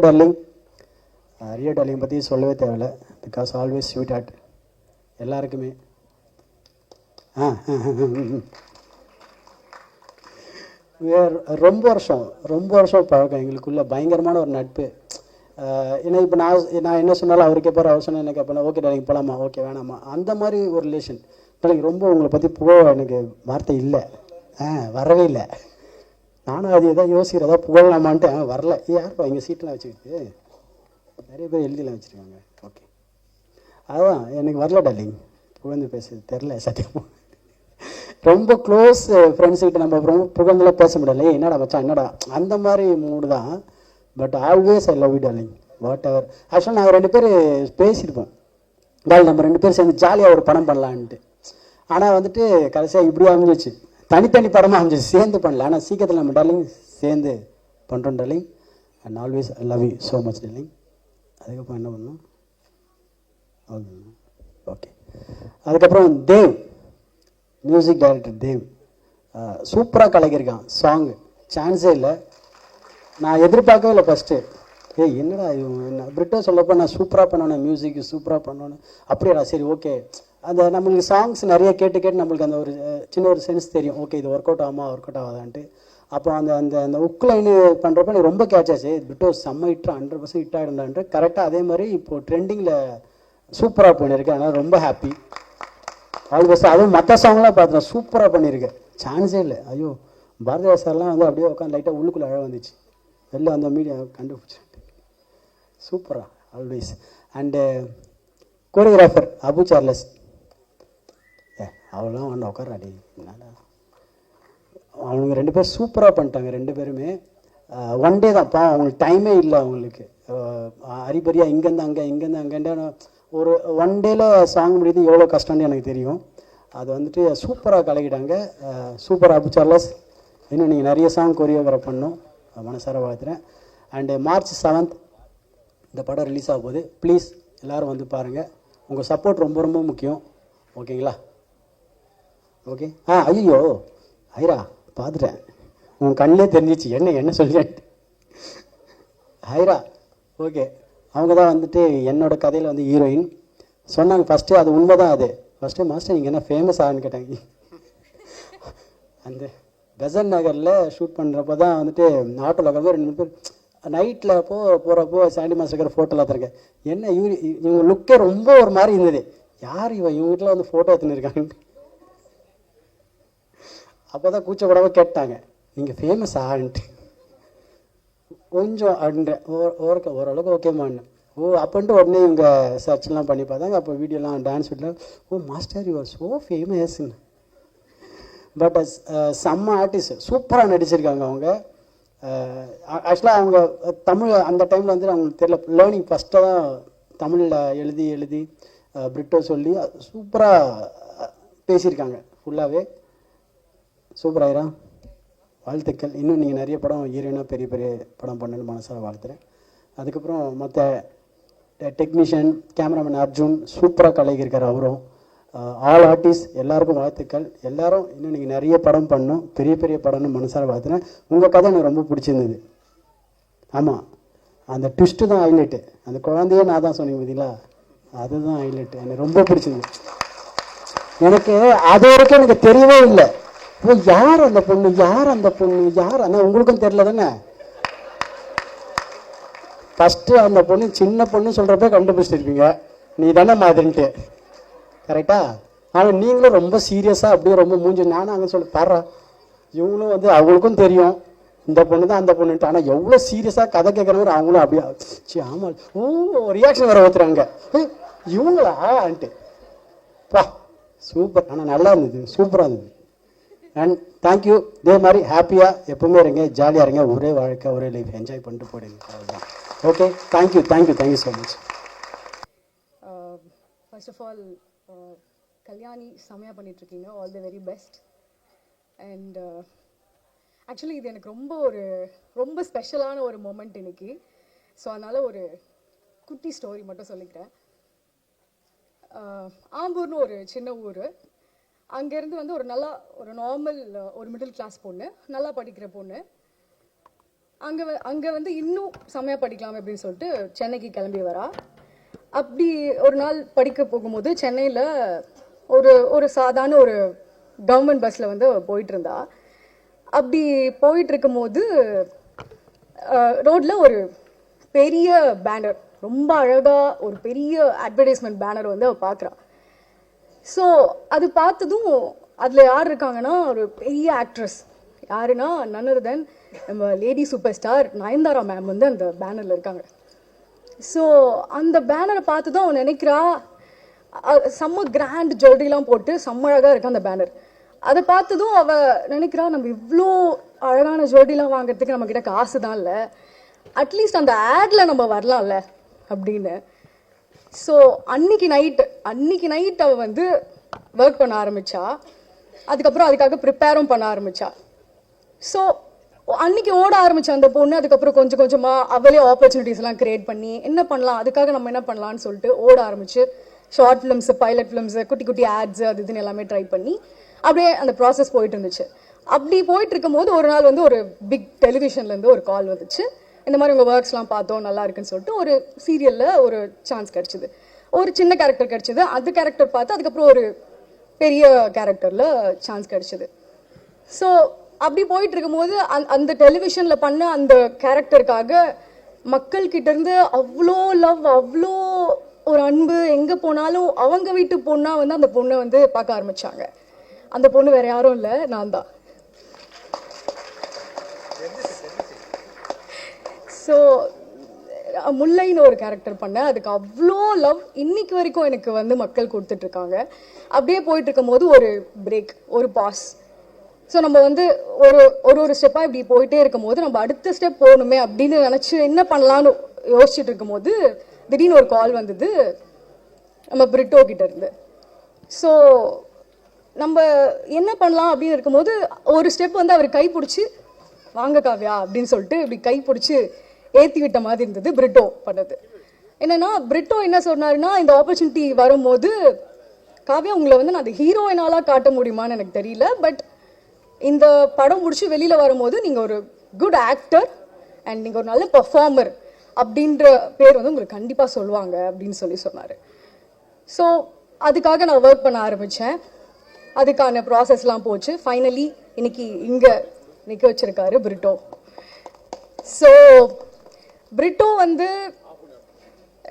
[SPEAKER 3] டார்லிங் பற்றி சொல்லவே தேவையில்லை. பிகாஸ் ஆல்வேஸ் ஸ்வீட் ஹார்ட் எல்லாருக்குமே. ரொம்ப வருஷம் பழக்கம் எங்களுக்குள்ள, பயங்கரமான ஒரு நட்பு. ஏன்னா இப்போ நான் என்ன சொன்னாலும் அவர் கேட்பார், அவர் சொன்னால் என்ன கேட்பேன், ஓகே டார்லிங் போகலாமா, ஓகே வேணாமா, அந்த மாதிரி ஒரு ரிலேஷன். டார்லிங் ரொம்ப உங்களை பற்றி புகழ எனக்கு வார்த்தை இல்லை, வரவே இல்லை. நானும் அது எதாவது யோசிக்கிறேன், ஏதாவது புகழலாமான்ட்டு வரல. யாருப்பா இங்கே சீட்டெலாம் வச்சுக்கிட்டு நிறைய பேர் எழுதிலாம் வச்சுருக்காங்க. ஓகே, அதுதான் எனக்கு வரல டார்லிங், புகழ்ந்து பேசுறது தெரில சத்தியமாக. ரொம்ப க்ளோஸ் ஃப்ரெண்ட்ஸுக்கிட்ட நம்ம ரொம்ப புகழ்ந்துலாம் பேச முடியல, என்னடா மச்சான் என்னடா அந்த மாதிரி மூடு தான். But always I love you darling, whatever. ஆக்சுவலாக நாங்கள் 2 பேர் பேசியிருப்போம், டால் நம்ம 2 பேர் சேர்ந்து ஜாலியாக ஒரு படம் பண்ணலான்ட்டு. ஆனால் வந்துட்டு கடைசியாக இப்படி அமைஞ்சிச்சு, தனித்தனி படமாக அமைஞ்சிச்சு, சேர்ந்து பண்ணல. ஆனால் சீக்கிரத்தில் நம்ம டார்லிங் சேர்ந்து பண்ணுறோம் darling. And always I love you so much darling. அதுக்கப்புறம் என்ன பண்ணோம், ஓகே. அதுக்கப்புறம் தேவ், மியூசிக் டைரக்டர் தேவ் சூப்பராக கலக்கியிருக்கான். சாங்கு சான்ஸே இல்லை, நான் எதிர்பார்க்கவே இல்லை ஃபஸ்ட்டு. என்னடா என்ன பிரிட்டோ சொல்லப்போ நான் சூப்பராக பண்ணணும், மியூசிக் சூப்பராக பண்ணணும், அப்படியா சரி ஓகே. அந்த நம்மளுக்கு சாங்ஸ் நிறைய கேட்டு நம்மளுக்கு அந்த ஒரு சின்ன ஒரு சென்ஸ் தெரியும், ஓகே இது ஒர்க் அவுட் ஆகாதான்ட்டு. அப்போ அந்த அந்த அந்த உக் லைனு பண்ணுறப்ப எனக்கு ரொம்ப கேட்ச் ஆச்சு, பிரிட்டோ செம்ம ஹிட் 100% ஹிட் ஆகிடும்டான்ட்டு. கரெக்டாக அதே மாதிரி இப்போது ட்ரெண்டிங்கில் சூப்பராக பண்ணியிருக்கேன், அதனால் ரொம்ப ஹாப்பி. ஆல்வேஸ் அதுவும் மற்ற சாங்லாம் பார்த்தேன், சூப்பராக பண்ணியிருக்கேன், சான்ஸே இல்லை. ஐயோ பாரதியார் சார்லாம் வந்து அப்படியே உட்காந்து லைட்டாக உள்ளுக்குள்ளே அழ வந்துச்சு, வெளில அந்த மீடியா கண்டுபிடிச்சி சூப்பராக always. And choreographer Abu Charles, அவெல்லாம் வந்து உட்காராடி, அவனுங்க 2 பேர் சூப்பராக பண்ணிட்டாங்க. 2 பேருமே ஒன் டே தான் பா, அவங்களுக்கு டைமே இல்லை அவங்களுக்கு. அரிபரியாக இங்கேருந்து அங்கேன்னு ஒரு ஒன் டேல சாங் முடியுது, எவ்வளோ கஷ்டம்னு எனக்கு தெரியும். அது வந்துட்டு சூப்பராக கலக்கிட்டாங்க. சூப்பர் அபு சார்லஸ், இன்னும் நீங்கள் நிறைய சாங் கொரியோகிராஃப் பண்ணணும், மனசார வாழ்த்துறேன். அண்டு March 7th இந்த படம் ரிலீஸ் ஆக போகுது. ப்ளீஸ் எல்லோரும் வந்து பாருங்கள், உங்கள் சப்போர்ட் ரொம்ப ரொம்ப முக்கியம், ஓகேங்களா? ஓகே. ஐயோ ஐரா பார்த்துட்டேன், உன் கண்ணிலே தெரிஞ்சிச்சு என்ன சொல்லிட்டு. ஐரா ஓகே, அவங்க தான் வந்துட்டு என்னோட கதையில் வந்து ஹீரோயின் சொன்னாங்க ஃபஸ்ட்டு. அது உண்மை தான். அது ஃபஸ்ட்டு மாஸ்டர் நீங்கள் என்ன ஃபேமஸ் ஆகுன்னு கேட்டாங்க. அந்த பெசன் நகரில் ஷூட் பண்ணுறப்போ தான் வந்துட்டு ஆட்டோவில் இருக்கிறப்போ 2 பேர் நைட்டில் போகிறப்போ சாண்டி மாஸ்டர் ஃபோட்டோலாம் எடுத்துருக்கேன். என்ன இவங்க லுக்கே ரொம்ப ஒரு மாதிரி இருந்தது, யார் இவங்க வீட்டில் வந்து ஃபோட்டோ எடுத்துன்னு இருக்காங்கன்ட்டு. அப்போ தான் கூச்சப்படாமல் கேட்டாங்க, நீங்கள் ஃபேமஸ் ஆன்ட்டு. கொஞ்சம் அப்படின்ற ஓரளவுக்கு ஓகேமான்னு. அப்படின்ட்டு உடனே இவங்க சர்ச்லாம் பண்ணி பார்த்தாங்க. அப்போ வீடியோலாம் டான்ஸ் வீட்டில், மாஸ்டர் யூ ஆர் ஸோ ஃபேமஸ்ன்னு. பட் செம்ம ஆர்டிஸ்ட், சூப்பராக நடிச்சிருக்காங்க அவங்க. ஆக்சுவலாக அவங்க தமிழ் அந்த டைமில் வந்து அவங்களுக்கு தெரியல, லேர்னிங் ஃபஸ்ட்டாக தான் தமிழில் எழுதி பிரிட்டோ சொல்லி சூப்பராக பேசியிருக்காங்க ஃபுல்லாகவே. சூப்பர் ஆயிரா, வாழ்த்துக்கள். இன்னும் நீங்கள் நிறைய படம் ஹீரோயினாக பெரிய படம் பண்ணணும்னு மனசார வாழ்த்துறேன். அதுக்கப்புறம் மற்ற டெக்னீஷியன் கேமராமேன் அர்ஜுன் சூப்பராக கலக்கியிருக்கார் அவரும். ஆல் ஆர்டிஸ்ட் எல்லாருக்கும் வாழ்த்துக்கள். எல்லாரும் இன்னும் நீங்கள் நிறைய படம் பண்ணணும், பெரிய படம்னு மனசார வாழ்த்துறேன். உங்கள் கதை எனக்கு ரொம்ப பிடிச்சிருந்தது. ஆமாம், அந்த ட்விஸ்ட்டு தான் ஹைலைட்டு. அந்த குழந்தையே நான் தான் சொன்னீங்க பார்த்தீங்களா, அதுதான் ஹைலைட்டு. எனக்கு ரொம்ப பிடிச்சிருந்தது. எனக்கு அது வரைக்கும் எனக்கு தெரியவே இல்லை, யார் அந்த பொண்ணு யார், ஆனால் உங்களுக்கும் தெரியல தானே. ஃபஸ்ட்டு அந்த பொண்ணு சின்ன பொண்ணு சொல்கிறப்ப கண்டுபிடிச்சிருப்பீங்க, நீ தானே மாதிரின்ட்டு, கரெக்டா? ஆனால் நீங்களும் ரொம்ப சீரியஸாக அப்படியே ரொம்ப மூஞ்சி, நானும் அங்கே சொல்லி பாடுறா, இவங்களும் வந்து அவங்களுக்கும் தெரியும் இந்த பொண்ணு தான் அந்த பொண்ணுன்ட்டு. ஆனால் எவ்வளோ சீரியஸாக கதை கேட்குறவங்க அவங்களும் அப்படியே ஆமாம் ரியாக்ஷன் வர ஊற்றுறாங்க, இவங்களா ஆன்ட்டு. பா சூப்பர். ஆனால் நல்லா இருந்தது, சூப்பராக இருந்தது. And thank you. இதே மாதிரி ஹாப்பியாக எப்பவுமே இருங்க, ஜாலியாக இருங்க, ஒரே வாழ்க்கை ஒரே லைஃப் என்ஜாய் பண்ணிட்டு போயிடுங்க. அவ்வளோதான். Okay, thank you so much.
[SPEAKER 4] First of all Kalyani செம்மையாக பண்ணிகிட்ருக்கீங்க, all the very best. And actually இது எனக்கு ரொம்ப ஸ்பெஷலான ஒரு மொமெண்ட் இன்னைக்கு. ஸோ அதனால் ஒரு குட்டி ஸ்டோரி மட்டும் சொல்லிக்கிறேன். ஆம்பூர்னு ஒரு சின்ன ஊர். அங்கேருந்து வந்து ஒரு நார்மல் ஒரு மிடில் கிளாஸ் பொண்ணு, நல்லா படிக்கிற பொண்ணு, அங்கே வந்து இன்னும் செம்மையாக படிக்கலாம் அப்படின்னு சொல்லிட்டு சென்னைக்கு கிளம்பி வரா. அப்படி ஒரு நாள் படிக்க போகும்போது சென்னையில் ஒரு சாதாரண ஒரு கவர்மெண்ட் பஸ்ஸில் வந்து போயிட்டு இருந்தா. அப்படி போயிட்டு இருக்கும்போது ரோட்டில் ஒரு பெரிய பேனர், ரொம்ப அழகாக ஒரு பெரிய அட்வர்டைஸ்மெண்ட் பேனர் வந்து அவள் பார்க்குறா. ஸோ அது பார்த்ததும் அதில் யார் இருக்காங்கன்னா ஒரு பெரிய ஆக்ட்ரஸ். யாருன்னா none other than நம்ம lady super star Nayanthara ma'am வந்து அந்த பேனரில் இருக்காங்க. ஸோ அந்த பேனரை பார்த்ததும் அவன் நினைக்கிறா, செம்ம கிராண்ட் ஜுவல்லரிலாம் போட்டு செம்ம அழகாக இருக்கு அந்த பேனர். அதை பார்த்ததும் அவள் நினைக்கிறா, நம்ம இவ்வளோ அழகான ஜுவல்லரிலாம் வாங்குறதுக்கு நம்மக்கிட்ட காசு தான் இல்லை, அட்லீஸ்ட் அந்த ஆட்ல நம்ம வரலாம்ல அப்படின்னு. ஸோ அன்னைக்கு நைட் அவள் வந்து ஒர்க் பண்ண ஆரம்பித்தா. அதுக்கப்புறம் அதுக்காக ப்ரிப்பேரும் பண்ண ஆரம்பித்தா. ஸோ அன்னைக்கு ஓட ஆரம்பித்தா அந்த பொண்ணு. அதுக்கப்புறம் கொஞ்சம் கொஞ்சமாக அவளே ஆப்பர்ச்சுனிட்டிஸ்லாம் க்ரியேட் பண்ணி என்ன பண்ணலாம், அதுக்காக நம்ம என்ன பண்ணலான்னு சொல்லிட்டு ஓட ஆரம்பிச்சு ஷார்ட் ஃபிலிம்ஸு, பைலட் ஃபிலிம்ஸு, குட்டி குட்டி ஆட்ஸு, அது இதுன்னு எல்லாமே ட்ரை பண்ணி அப்படியே அந்த ப்ராசஸ் போயிட்டு இருந்துச்சு. அப்படி போயிட்டு இருக்கும்போது ஒரு நாள் வந்து ஒரு பிக் டெலிவிஷன்லேருந்து ஒரு கால் வந்துச்சு. இந்த மாதிரி உங்கள் ஒர்க்ஸ்லாம் பார்த்தோம், நல்லா இருக்குன்னு சொல்லிட்டு ஒரு சீரியலில் ஒரு சான்ஸ் கிடச்சிது. ஒரு சின்ன கேரக்டர் கிடச்சிது. அந்த கேரக்டர் பார்த்து அதுக்கப்புறம் ஒரு பெரிய கேரக்டரில் சான்ஸ் கிடச்சிது. ஸோ அப்படி போயிட்டு இருக்கும்போது அந்த டெலிவிஷனில் பண்ண அந்த கேரக்டருக்காக மக்கள்கிட்டேருந்து அவ்வளோ லவ், அவ்வளோ ஒரு அன்பு. எங்கே போனாலும் அவங்க வீட்டு பொண்ணாக வந்து அந்த பொண்ணை வந்து பார்க்க ஆரம்பித்தாங்க. அந்த பொண்ணு வேறு யாரும் இல்லை, நான் தான். ஸோ முல்லைன்னு ஒரு கேரக்டர் பண்ணேன். அதுக்கு அவ்வளோ லவ் இன்னைக்கு வரைக்கும் எனக்கு வந்து மக்கள் கொடுத்துட்ருக்காங்க. அப்படியே போயிட்டு இருக்கும்போது ஒரு பிரேக், ஒரு பாஸ். ஸோ நம்ம வந்து ஒரு ஸ்டெப்பாக இப்படி போயிட்டே இருக்கும்போது நம்ம அடுத்த ஸ்டெப் போகணுமே அப்படின்னு நினச்சி என்ன பண்ணலான்னு யோசிச்சுட்டு இருக்கும்போது திடீர்னு ஒரு கால் வந்தது நம்ம பிரிட்டோ கிட்ட இருந்து. ஸோ நம்ம என்ன பண்ணலாம் அப்படின்னு இருக்கும்போது ஒரு ஸ்டெப் வந்து அவர் கை பிடிச்சி வாங்க காவ்யா அப்படின்னு சொல்லிட்டு இப்படி கை பிடிச்சி ஏற்றி விட்ட மாதிரி இருந்தது பிரிட்டோ பண்ணது. என்னன்னா பிரிட்டோ என்ன சொன்னாருன்னா, இந்த ஆப்பர்ச்சுனிட்டி வரும்போது காவ்யா உங்களை வந்து நான் அந்த ஹீரோயினாலாக காட்ட முடியுமான்னு எனக்கு தெரியல, பட் இந்த படம் முடிச்சு வெளியில் வரும்போது நீங்கள் ஒரு குட் ஆக்டர் அண்ட் நீங்கள் ஒரு நல்ல பர்ஃபார்மர் அப்படின்ற பேர் வந்து உங்களுக்கு கண்டிப்பாக சொல்லுவாங்க அப்படின்னு சொன்னார். ஸோ அதுக்காக நான் ஒர்க் பண்ண ஆரம்பித்தேன். அதுக்கான ப்ராசஸ்லாம் போச்சு. ஃபைனலி இன்னைக்கு இங்கே நிற்க வச்சிருக்காரு பிரிட்டோ. ஸோ பிரிட்டோ வந்து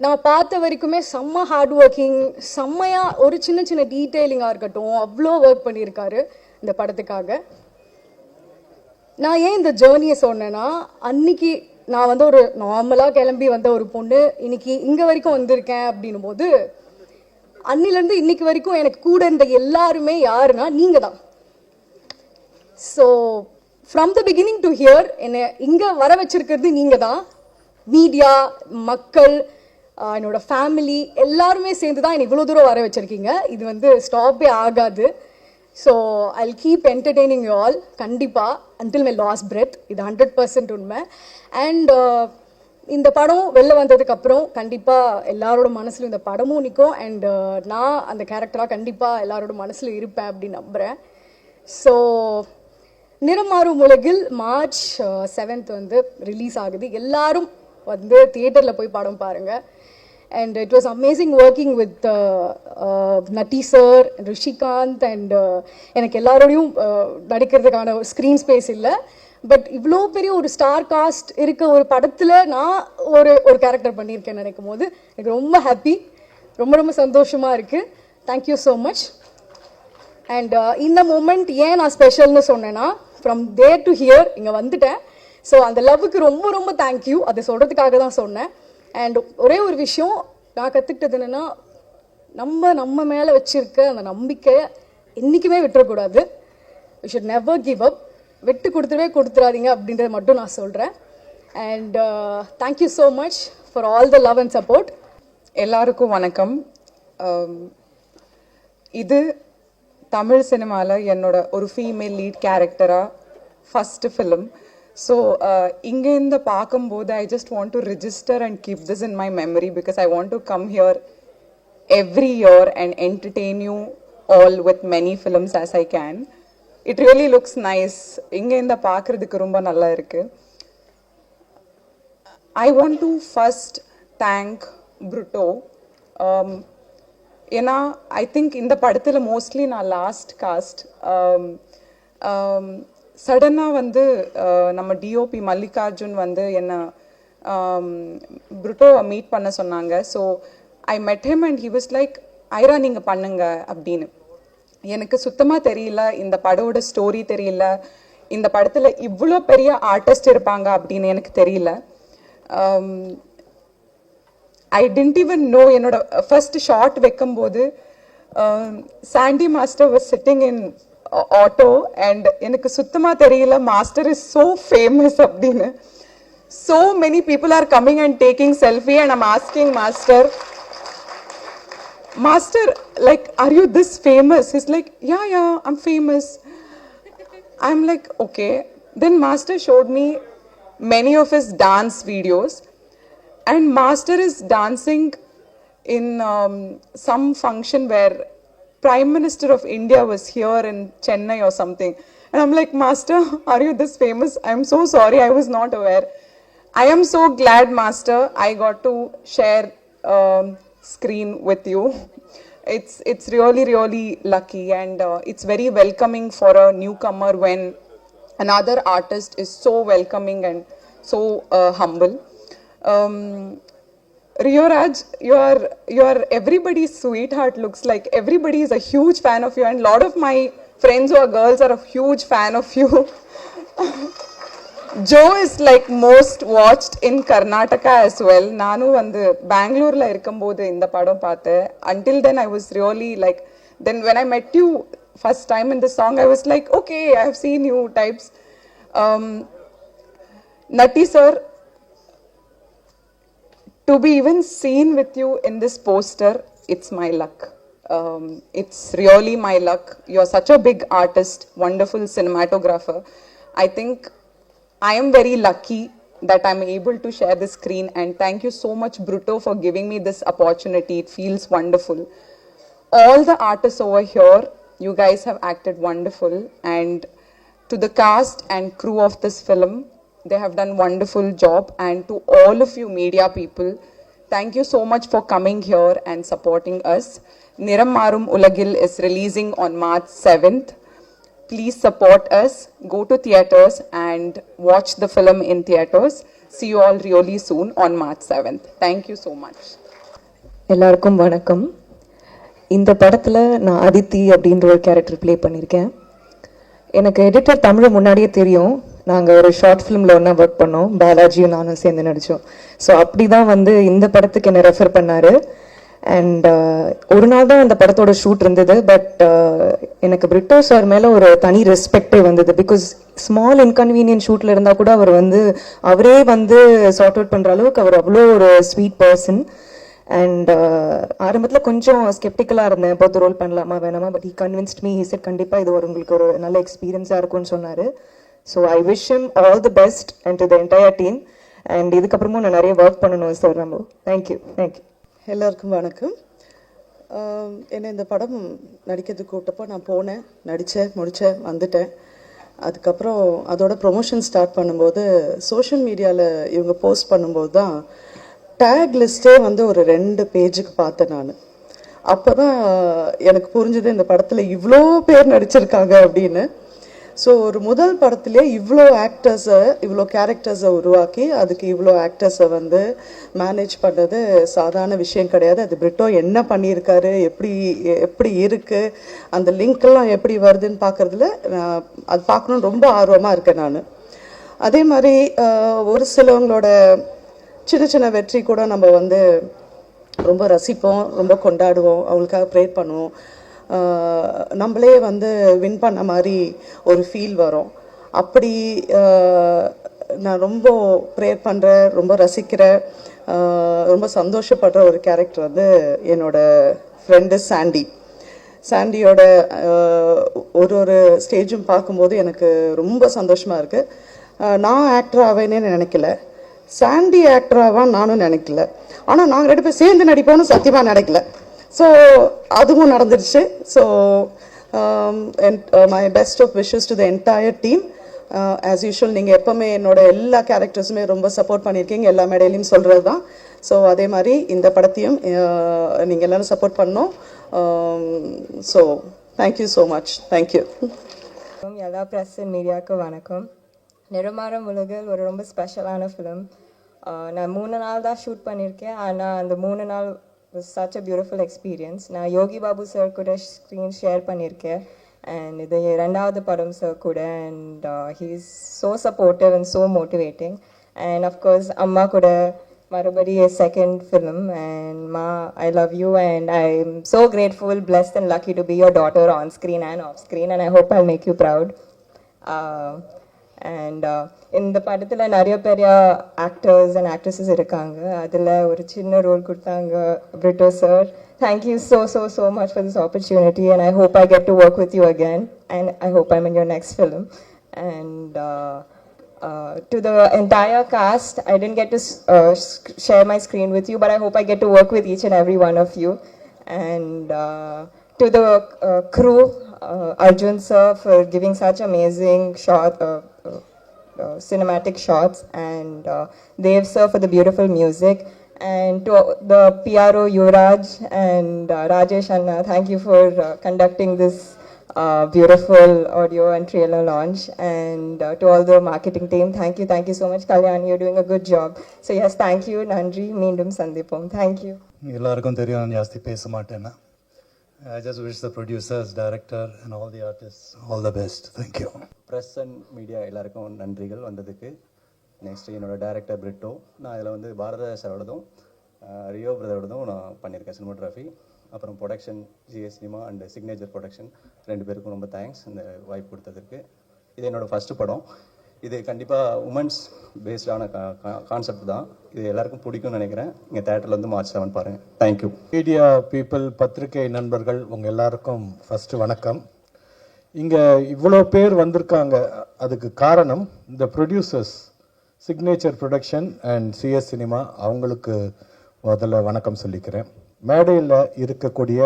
[SPEAKER 4] நான் பார்த்த வரைக்குமே செம்ம ஹார்ட் ஒர்க்கிங், செம்மையாக ஒரு சின்ன சின்ன டீட்டெயிலிங்காக இருக்கட்டும் அவ்வளோ ஒர்க் பண்ணியிருக்காரு இந்த படத்துக்காக. நான் ஏன் இந்த ஜேர்னியை சொன்னேன்னா, அன்னைக்கு நான் வந்து ஒரு நார்மலாக கிளம்பி வந்த ஒரு பொண்ணு இன்னைக்கு இங்கே வரைக்கும் வந்திருக்கேன் அப்படின்னும் போது அன்னிலேருந்து இன்னைக்கு வரைக்கும் எனக்கு கூட இருந்த எல்லாருமே யாருன்னா நீங்கள் தான். So from the beginning to hear என்னை இங்கே வர வச்சிருக்கிறது நீங்கள் தான். மீடியா, மக்கள், என்னோட ஃபேமிலி எல்லாருமே சேர்ந்து தான் என்னை இவ்வளோ தூரம் வர வச்சுருக்கீங்க. இது வந்து ஸ்டாப்பே ஆகாது. So I'll keep entertaining you all கண்டிப்பாக அன்டில் மை லாஸ்ட் பிரெத். இது 100% உண்மை. அண்ட் இந்த படம் வெளில வந்ததுக்கப்புறம் கண்டிப்பாக எல்லாரோட மனசுலையும் இந்த படமும் நிற்கும். அண்ட் நான் அந்த கேரக்டராக கண்டிப்பாக எல்லாரோட மனசில் இருப்பேன் அப்படின்னு நம்புகிறேன். ஸோ நிறமாறும் உலகில் மார்ச் 7th வந்து ரிலீஸ் ஆகுது. எல்லாரும் வந்து தியேட்டரில் போய் படம் பாருங்கள். And it was amazing working with Natty sir, Rishikanth and எனக்கு எல்லாரோடையும் நடிக்கிறதுக்கான ஸ்க்ரீன் ஸ்பேஸ் இல்லை. பட் இவ்வளோ பெரிய ஒரு ஸ்டார் காஸ்ட் இருக்க ஒரு படத்தில் நான் ஒரு கேரக்டர் பண்ணியிருக்கேன்னு நினைக்கும் போது எனக்கு ரொம்ப ஹாப்பி, ரொம்ப சந்தோஷமாக இருக்குது. Thank you so much. அண்ட் இந்த மூமெண்ட் ஏன் நான் ஸ்பெஷல்னு சொன்னேன்னா, ஃப்ரம் தேர் டு ஹியர் இங்கே வந்துட்டேன். ஸோ அந்த லவ்வுக்கு ரொம்ப தேங்க்யூ. அதை சொல்கிறதுக்காக தான் சொன்னேன். அண்ட் ஒரே ஒரு விஷயம் நான் கற்றுக்கிட்டது என்னென்னா, நம்ம மேலே வச்சுருக்க அந்த நம்பிக்கையை என்றைக்குமே விட்டுறக்கூடாது. We should never give up. விட்டு கொடுத்துடாதீங்க அப்படின்றத மட்டும் நான் சொல்கிறேன். And thank you so much for all the love and support.
[SPEAKER 5] எல்லாருக்கும் வணக்கம். இது தமிழ் சினிமாவில் என்னோட ஒரு ஃபீமேல் லீட் கேரக்டராக ஃபஸ்ட்டு ஃபிலிம். ஸோ இங்கேருந்து பார்க்கும்போது I just want to register and keep this in my memory because I want to come here every year and entertain you all with many films as I can. It really looks nice. இங்க இந்த பார்க்கிறதுக்கு ரொம்ப நல்லா இருக்கு. I want to first thank Brutto. ஏன்னா I think இந்த படத்தில் mostly நான் லாஸ்ட் காஸ்ட். சடனாக வந்து நம்ம டிஓபி மல்லிகார்ஜுன் வந்து என்ன Brutto மீட் பண்ண சொன்னாங்க. So I met him and he was like, Airaa நீங்கள் பண்ணுங்க அப்படின்னு. எனக்கு சுத்தமாக தெரியல, இந்த படோட ஸ்டோரி தெரியல, இந்த படத்தில் இவ்வளோ பெரிய ஆர்டிஸ்ட் இருப்பாங்க அப்படின்னு எனக்கு தெரியல. I didn't even know. என்னோட ஃபர்ஸ்ட் ஷார்ட் வைக்கும்போது Sandy master was sitting in auto and எனக்கு சுத்தமாக தெரியல மாஸ்டர் இஸ் ஸோ ஃபேமஸ் அப்படின்னு. So many people are coming and taking selfie and I'm asking Master, like, are you this famous? He's like, yeah, I'm famous. I'm like, okay. Then Master showed me many of his dance videos and Master is dancing in some function where Prime Minister of India was here in Chennai or something. And I'm like, Master, are you this famous? I'm so sorry, I was not aware. I am so glad, Master, I got to share screen with you. It's really lucky and it's very welcoming for a newcomer when another artist is so welcoming and so humble. Rio Raj, you are everybody's sweetheart. Looks like everybody is a huge fan of you and a lot of my friends who are girls are a huge fan of you. Joe is like most watched in Karnataka as well. Nanu vandu Bangalore la irukumbodhu inda padam paathen. Until then I was really like, then when I met you first time in the song I was like, okay, I have seen you types. Natti sir, to be even seen with you in this poster, it's my luck. It's really my luck. You're such a big artist, wonderful cinematographer. I think I am very lucky that I'm able to share the screen and thank you so much Brutto for giving me this opportunity. It feels wonderful. All the artists over here, you guys have acted wonderful and to the cast and crew of this film, they have done wonderful job and to all of you media people, thank you so much for coming here and supporting us. Niram Marum Ulagil is releasing on March 7th. Please support us, go to theaters and watch the film in theaters. See you all really soon on March 7th. Thank you so much.
[SPEAKER 6] எல்லாருக்கும் வணக்கம். இந்த படத்தில் நான் அதித்தி அப்படின்ற ஒரு character play பண்ணியிருக்கேன். எனக்கு editor Tamil முன்னாடியே தெரியும். நாங்கள் ஒரு ஷார்ட் ஃபிலிமில் ஒன்றா ஒர்க் பண்ணோம், பாலாஜியும் நானும் சேர்ந்து நடித்தோம். ஸோ அப்படி தான் வந்து இந்த படத்துக்கு என்னை ரெஃபர் பண்ணார். அண்ட் ஒரு நாள் தான் அந்த படத்தோட ஷூட் இருந்தது. பட் எனக்கு பிரிட்டோ சார் மேலே ஒரு தனி ரெஸ்பெக்டே வந்தது. பிகாஸ் ஸ்மால் இன்கன்வீனியன்ட் ஷூட்டில் இருந்தால் கூட அவர் வந்து அவரே வந்து சார்ட் அவுட் பண்ணுற அளவுக்கு அவர் அவ்வளோ ஒரு ஸ்வீட் பர்சன். அண்ட் ஆரம்பத்தில் கொஞ்சம் ஸ்கெப்டிக்கலாக இருந்தேன், பொறுத்த ரோல் பண்ணலாமா வேணாமா. But he convinced me. He said கண்டிப்பாக இது உங்களுக்கு ஒரு நல்ல எக்ஸ்பீரியன்ஸாக இருக்கும்னு சொன்னார். So I wish him all the best and to the entire team. And இதுக்கப்புறமும் நான் நிறைய ஒர்க் பண்ணணும் சார். நம்ம தேங்க்யூ.
[SPEAKER 7] எல்லாருக்கும் வணக்கம். என்னை இந்த படம் நடிக்கிறதுக்கு கூப்பிட்டப்போ நான் போனேன், நடித்தேன், முடித்தேன், வந்துட்டேன். அதுக்கப்புறம் அதோட ப்ரொமோஷன் ஸ்டார்ட் பண்ணும்போது சோஷியல் மீடியாவில் இவங்க போஸ்ட் பண்ணும்போது தான் டேக் லிஸ்ட்டே வந்து ஒரு 2 பேஜுக்கு பார்த்தேன் நான். அப்போ தான் எனக்கு புரிஞ்சுது இந்த படத்தில் இவ்வளோ பேர் நடிச்சிருக்காங்க அப்படின்னு. ஸோ ஒரு முதல் படத்திலே இவ்வளோ ஆக்டர்ஸை, இவ்வளோ கேரக்டர்ஸை உருவாக்கி அதுக்கு இவ்வளோ ஆக்டர்ஸை வந்து மேனேஜ் பண்ணுறது சாதாரண விஷயம் கிடையாது. அது பிரிட்டோ என்ன பண்ணியிருக்காரு, எப்படி இருக்குது, அந்த லிங்க்கெல்லாம் எப்படி வருதுன்னு பார்க்குறதுல அது பார்க்கணுன்னு ரொம்ப ஆர்வமாக இருக்கேன் நான். அதே மாதிரி ஒரு சிலவங்களோட சின்ன சின்ன வெற்றி கூட நம்ம வந்து ரொம்ப ரசிப்போம், ரொம்ப கொண்டாடுவோம், அவங்களுக்காக ப்ரே பண்ணுவோம். நம்மளே வந்து வின் பண்ண மாதிரி ஒரு ஃபீல் வரும். அப்படி நான் ரொம்ப ப்ரேயர் பண்ணுறேன், ரொம்ப ரசிக்கிறேன், ரொம்ப சந்தோஷப்படுற ஒரு கேரக்டர் வந்து என்னோட ஃப்ரெண்டு சாண்டியோட ஒரு ஸ்டேஜும் பார்க்கும்போது எனக்கு ரொம்ப சந்தோஷமாக இருக்குது. நான் ஆக்டர் ஆவேனே நினைக்கல, சாண்டி ஆக்டர் ஆவான்னு நானும் நினைக்கல. ஆனால் நாங்கள் 2 பேர் சேர்ந்து நடிப்போம்னு சத்தியமாக நினைக்கல. ஸோ அதுவும் நடந்துருச்சு. So my best of wishes to the entire team. As usual நீங்கள் எப்போவுமே என்னோட எல்லா கேரக்டர்ஸுமே ரொம்ப சப்போர்ட் பண்ணியிருக்கீங்க, எல்லா மேடையிலையும் சொல்கிறது தான். ஸோ அதே மாதிரி இந்த படத்தையும் நீங்கள் எல்லோரும் சப்போர்ட் பண்ணோம். So thank you so much. Thank you.
[SPEAKER 8] எல்லா ப்ரெஸ் அண்ட் மீடியாவுக்கும் வணக்கம். நிறமாறும் உலகில் ஒரு ரொம்ப ஸ்பெஷலான ஃபிலிம். நான் 3 நாள் தான் ஷூட் பண்ணியிருக்கேன். ஆனால் அந்த 3 நாள் was such a beautiful experience. நான் யோகி பாபு சார் கூட ஸ்க்ரீன் ஷேர் பண்ணியிருக்கேன். அண்ட் இது 2வது படம் சார் கூட. And he is so supportive and so motivating. And of course அம்மா கூட மறுபடி a second film. And Ma, I love you and I'm so grateful, blessed and lucky to be your daughter on screen and off screen, and I hope I'll make you proud. And இந்த படத்தில் நிறைய பெரிய actors and actresses இருக்காங்க. அதில் ஒரு சின்ன role கொடுத்தாங்க Brito sir. Thank you so much for this opportunity, and I hope I get to work with you again, and I hope I'm in your next film. And to the entire cast, I didn't get to share my screen with you, but I hope I get to work with each and every one of you. And to the crew, Arjun sir for giving such amazing cinematic shots, and Dev sir for the beautiful music, and to the PRO Yuvraj and Rajesh Anna, thank you for conducting this beautiful audio and trailer launch. And to all the marketing team, thank you so much. Kalyan, you're doing a good job. So yes, thank you. Nandri, meendum sandipom. Thank you.
[SPEAKER 9] எல்லாருக்கும் தெரியும் நான் ஜாஸ்தி பேச மாட்டேன்னு. I just wish the producers, director and all the artists all the best. Thank you.
[SPEAKER 10] Press and media எல்லாருக்கும் நன்றிகள் வந்ததுக்கு. Next என்னோட டைரக்டர் பிரிட்டோ. நான் இதில் வந்து பாரத சாரோடதும் ரியோ பிரதரோடதும் நான் பண்ணியிருக்கேன் சினிமோகிராஃபி. அப்புறம் production GS cinema and signature production 2 பேருக்கும் ரொம்ப தேங்க்ஸ் இந்த வாய்ப்பு கொடுத்ததுக்கு. இது என்னோடய ஃபஸ்ட்டு படம். இது கண்டிப்பாக உமன்ஸ் பேஸ்டான கான்செப்ட் தான். இது எல்லாருக்கும் பிடிக்கும்னு நினைக்கிறேன். இங்கே தேட்டரில் வந்து March 7 பாருங்கள். தேங்க்யூ.
[SPEAKER 9] மீடியா பீப்புள், பத்திரிகை நண்பர்கள் உங்கள் எல்லாருக்கும் ஃபஸ்ட்டு வணக்கம். இங்கே இவ்வளோ பேர் வந்திருக்காங்க, அதுக்கு காரணம் இந்த producers signature production and CS cinema. அவங்களுக்கு முதல்ல வணக்கம் சொல்லிக்கிறேன். மேடையில் இருக்கக்கூடிய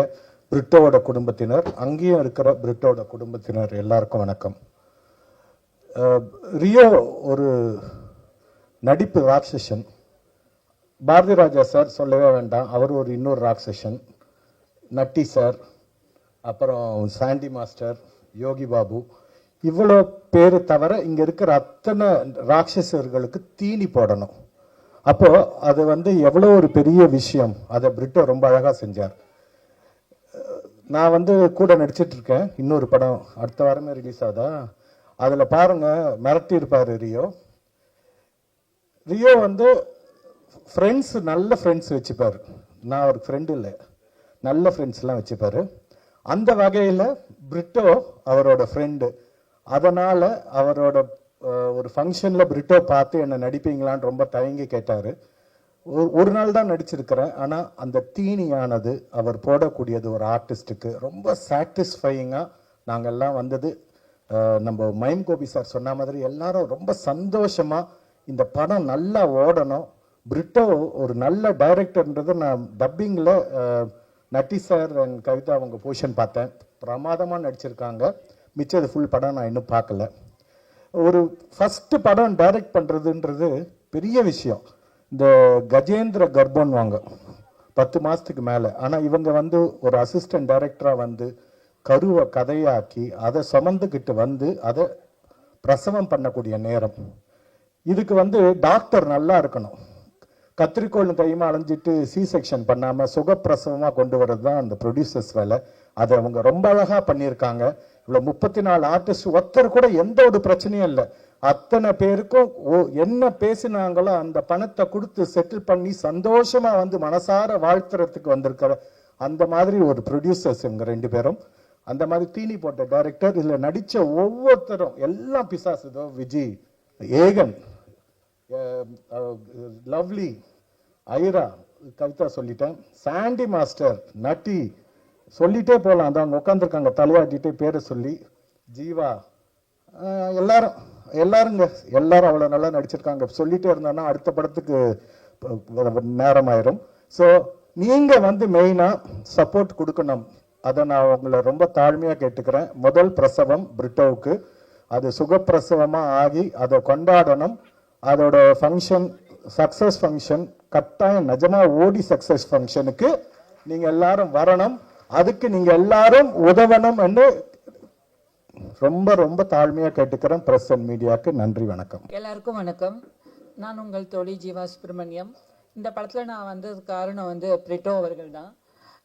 [SPEAKER 9] பிரிட்டோவோட குடும்பத்தினர், அங்கேயும் இருக்கிற பிரிட்டோவோட குடும்பத்தினர் எல்லாருக்கும் வணக்கம். ரியோ ஒரு நடிப்பு ராட்சசன். பாரதி ராஜா சார் சொல்லவே வேண்டாம், அவர் ஒரு இன்னொரு ராட்சசன். நட்டி சார், அப்புறம் சாண்டி மாஸ்டர், யோகி பாபு, இவ்வளோ பேர் தவிர இங்கே இருக்கிற அத்தனை ராட்சசர்களுக்கு தீனி போடணும். அப்போ அது வந்து எவ்வளோ ஒரு பெரிய விஷயம். அதை பிரிட்டோ ரொம்ப அழகாக செஞ்சார். நான் வந்து கூட நடிச்சிட்டு இருக்கேன். இன்னொரு படம் அடுத்த வாரமே ரிலீஸ் ஆகுதா, அதில் பாருங்க, மிரட்டி இருப்பார் ரியோ வந்து ஃப்ரெண்ட்ஸ், நல்ல ஃப்ரெண்ட்ஸ் வச்சுப்பார். நான் ஒரு ஃப்ரெண்டு இல்லை, நல்ல ஃப்ரெண்ட்ஸ்லாம் வச்சுப்பார். அந்த வகையில் பிரிட்டோ அவரோட ஃப்ரெண்டு. அதனால் அவரோட ஒரு ஃபங்க்ஷனில் பிரிட்டோ பார்த்து என்னை நடிப்பீங்களான்னு ரொம்ப தயங்கி கேட்டார். ஒரு நாள் தான் நடிச்சிருக்கிறேன். ஆனால் அந்த தீனியானது அவர் போடக்கூடியது ஒரு ஆர்டிஸ்ட்டுக்கு ரொம்ப சாட்டிஸ்ஃபையிங்காக நாங்கள் எல்லாம் வந்தது. நம்ம மைம் கோபி சார் சொன்ன மாதிரி எல்லாரும் ரொம்ப சந்தோஷமாக இந்த படம் நல்லா ஓடணும். பிரிட்டோ ஒரு நல்ல டைரக்டர்ன்றது நான் டப்பிங்கில் நட்டி சார் அண்ட் கவிதா அவங்க பொசிஷன் பார்த்தேன், பிரமாதமாக நடிச்சிருக்காங்க. மிச்சது ஃபுல் படம் நான் இன்னும் பார்க்கல. ஒரு ஃபஸ்ட்டு படம் டைரக்ட் பண்ணுறதுன்றது பெரிய விஷயம். இந்த கஜேந்திர கர்ப்பன் வாங்க 10 மாதத்துக்கு மேலே. ஆனால் இவங்க வந்து ஒரு அசிஸ்டன்ட் டைரக்டராக வந்து கருவை கதையாக்கி அதை சுமந்துக்கிட்டு வந்து அதை பிரசவம் பண்ணக்கூடிய நேரம். இதுக்கு வந்து டாக்டர் நல்லா இருக்கணும். கத்திரிக்கோள் கையுமா அலைஞ்சிட்டு சி செக்ஷன் பண்ணாமல் சுகப்பிரசவமாக கொண்டு வர்றது தான் அந்த ப்ரொடியூசர்ஸ் வேலை. அதை அவங்க ரொம்ப அழகாக பண்ணியிருக்காங்க. இவ்வளோ 34 ஆர்டிஸ்ட், ஒருத்தர் கூட எந்த ஒரு பிரச்சனையும் இல்லை. அத்தனை பேருக்கும் என்ன பேசினாங்களோ அந்த பணத்தை கொடுத்து செட்டில் பண்ணி சந்தோஷமாக வந்து மனசார வாழ்த்துறதுக்கு வந்திருக்கிற அந்த மாதிரி ஒரு ப்ரொடியூசர்ஸ் இவங்க 2 பேரும். அந்த மாதிரி தீனி போட்ட டைரக்டர். இதில் நடித்த ஒவ்வொருத்தரும் எல்லாம் பிசாசு. இதோ விஜய், ஏகன், லவ்லி, ஐரா, கவிதா சொல்லிட்டேன், சாண்டி மாஸ்டர், நட்டி, சொல்லிட்டே போகலாம். அந்த அவங்க உட்காந்துருக்காங்க தலையாட்டிகிட்டே பேரை சொல்லி, ஜீவா, எல்லாரும் அவ்வளோ நல்லா நடிச்சிருக்காங்க. சொல்லிட்டே இருந்தாங்கன்னா அடுத்த படத்துக்கு நேரம் ஆயிரும். ஸோ நீங்கள் வந்து மெயினாக சப்போர்ட் கொடுக்கணும். அதை நான் உங்களை ரொம்ப தாழ்மையாக கேட்டுக்கிறேன். முதல் பிரசவம் பிரிட்டோவுக்கு, அது சுகப்பிரசவமாக ஆகி அதை கொண்டாடணும். அதோட ஃபங்க்ஷன், சக்ஸஸ் ஃபங்க்ஷன் கட்டாயம் நிஜமாக ஓடி சக்ஸஸ் ஃபங்க்ஷனுக்கு நீங்கள் எல்லாரும் வரணும். அதுக்கு நீங்கள் எல்லாரும் உதவணும் என்று ரொம்ப ரொம்ப தாழ்மையாக கேட்டுக்கிறேன். பிரஸ் அண்ட் மீடியாவுக்கு நன்றி, வணக்கம்.
[SPEAKER 11] எல்லாருக்கும் வணக்கம். நான் உங்கள் தோழி ஜீவா சுப்பிரமணியம். இந்த படத்தில் நான் வந்தது காரணம் வந்து பிரிட்டோ அவர்கள் தான்.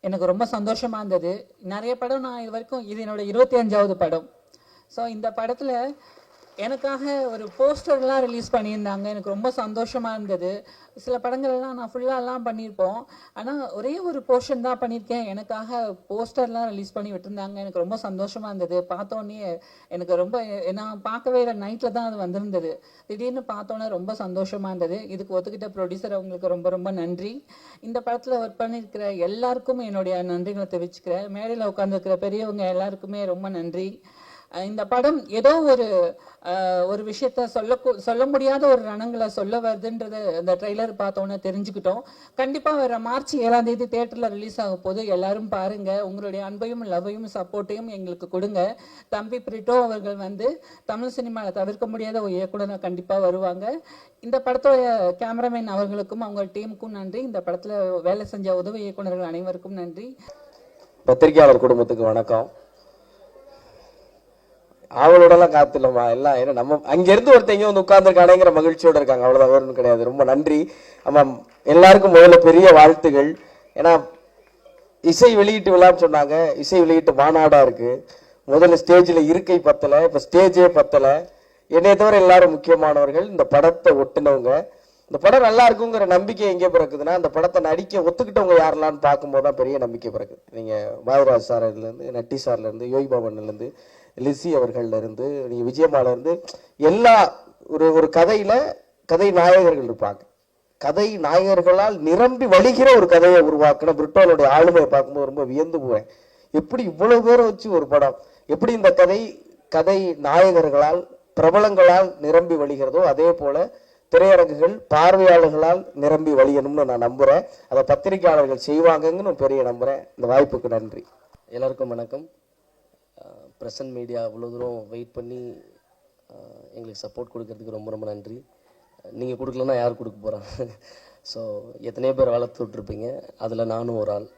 [SPEAKER 11] எனக்கு ரொம்ப சந்தோஷமாக இருந்தது. நிறைய படம் நான் இது வரைக்கும், இது என்னோட 25வது படம். ஸோ இந்த படத்தில் எனக்காக ஒரு போஸ்டர்லாம் ரிலீஸ் பண்ணியிருந்தாங்க. எனக்கு ரொம்ப சந்தோஷமாக இருந்தது. சில படங்கள்லாம் நான் ஃபுல்லாலாம் பண்ணியிருப்போம், ஆனால் ஒரே ஒரு போர்ஷன் தான் பண்ணியிருக்கேன். எனக்காக போஸ்டர்லாம் ரிலீஸ் பண்ணி விட்டுருந்தாங்க. எனக்கு ரொம்ப சந்தோஷமாக இருந்தது. பார்த்தோன்னே எனக்கு ரொம்ப, நான் பார்க்கவே இல்லை, நைட்டில் தான் அது வந்திருந்தது. திடீர்னு பார்த்தோன்னே ரொம்ப சந்தோஷமாக இருந்தது. இதுக்கு ஒத்துக்கிட்ட ப்ரொடியூசர் அவங்களுக்கு ரொம்ப ரொம்ப நன்றி. இந்த படத்தில் ஒர்க் பண்ணியிருக்கிற எல்லாருக்கும் என்னுடைய நன்றிகளை தெரிவிச்சுக்கிறேன். மேடையில் உட்காந்துருக்கிற பெரியவங்க எல்லாருக்குமே ரொம்ப நன்றி. இந்த படம் ஏதோ ஒரு விஷயத்த சொல்ல முடியாத ஒரு ரணங்களை சொல்ல வருதுன்றது இந்த ட்ரெய்லர் பார்த்தோன்னே தெரிஞ்சுக்கிட்டோம். கண்டிப்பாக வர மார்ச் 7ஆம் தேதி தியேட்டரில் ரிலீஸ் ஆக போது எல்லாரும் பாருங்க. உங்களுடைய அன்பையும் லவ்வையும் சப்போர்ட்டையும் எங்களுக்கு கொடுங்க. தம்பி பிரிட்டோ அவர்கள் வந்து தமிழ் சினிமாவில் தவிர்க்க முடியாத ஒரு இயக்குனர் கண்டிப்பாக வருவாங்க. இந்த படத்தோட கேமராமேன் அவர்களுக்கும் அவங்க டீமுக்கும் நன்றி. இந்த படத்தில் வேலை செஞ்ச உதவி இயக்குநர்கள் அனைவருக்கும் நன்றி.
[SPEAKER 12] பத்திரிகையாளர் குடும்பத்துக்கு வணக்கம். அவளோடலாம் காத்துலமா எல்லாம், ஏன்னா நம்ம அங்கிருந்து ஒருத்தங்க வந்து உட்கார்ந்துருக்கானேங்கிற மகிழ்ச்சியோட இருக்காங்க, அவ்வளவுதான், வேறு கிடையாது. ரொம்ப நன்றி. ஆமா, எல்லாருக்கும் முதல்ல பெரிய வாழ்த்துகள். ஏன்னா இசை வெளியீட்டு விழான்னு சொன்னாங்க, இசை வெளியீட்டு மாநாடா இருக்கு. முதல்ல ஸ்டேஜில் இருக்கை பத்தலை, இப்போ ஸ்டேஜே பத்தலை. என்னைய தவிர எல்லாரும் முக்கியமானவர்கள், இந்த படத்தை ஒட்டுனவங்க. இந்த படம் நல்லா இருக்குங்கிற நம்பிக்கை எங்கே பிறக்குதுன்னா, அந்த படத்தை நடிக்க ஒத்துக்கிட்டவங்க யாரெல்லாம்னு பார்க்கும்போது தான் பெரிய நம்பிக்கை பிறக்குது. நீங்கள் பாரதிராஜ் சார்லேருந்து, நட்டி சார்லேருந்து, யோகி பாபன்லேருந்து, லிசி அவர்கள்லேருந்து, நீங்கள் விஜயமாலேருந்து, எல்லா ஒரு கதையில் கதை நாயகர்கள் இருப்பாங்க. கதை நாயகர்களால் நிரம்பி வழிகிற ஒரு கதையை உருவாக்குன பிரிட்டோனுடைய ஆளுமையை பார்க்கும்போது ரொம்ப வியந்து போவேன். எப்படி இவ்வளவு பேரை வச்சு ஒரு படம், எப்படி இந்த கதை நாயகர்களால் பிரபலங்களால் நிரம்பி வழிகிறதோ அதே போல திரையரங்குகள் பார்வையாளர்களால் நிரம்பி வழியணும்னு நான் நம்புறேன். அதை பத்திரிகையாளர்கள் செய்வாங்கன்னு பெரிய நம்புறேன். இந்த வாய்ப்புக்கு நன்றி.
[SPEAKER 13] எல்லாருக்கும் வணக்கம். பிரசன்ட் மீடியா அவ்வளோ தூரம் வெயிட் பண்ணி எங்களுக்கு சப்போர்ட் கொடுக்கறதுக்கு ரொம்ப ரொம்ப நன்றி. நீங்கள் கொடுக்கலன்னா யார் கொடுக்க போகிறாங்க? ஸோ எத்தனையோ பேர் வளர்த்து விட்ருப்பீங்க, அதில் நானும் ஒரு ஆள்.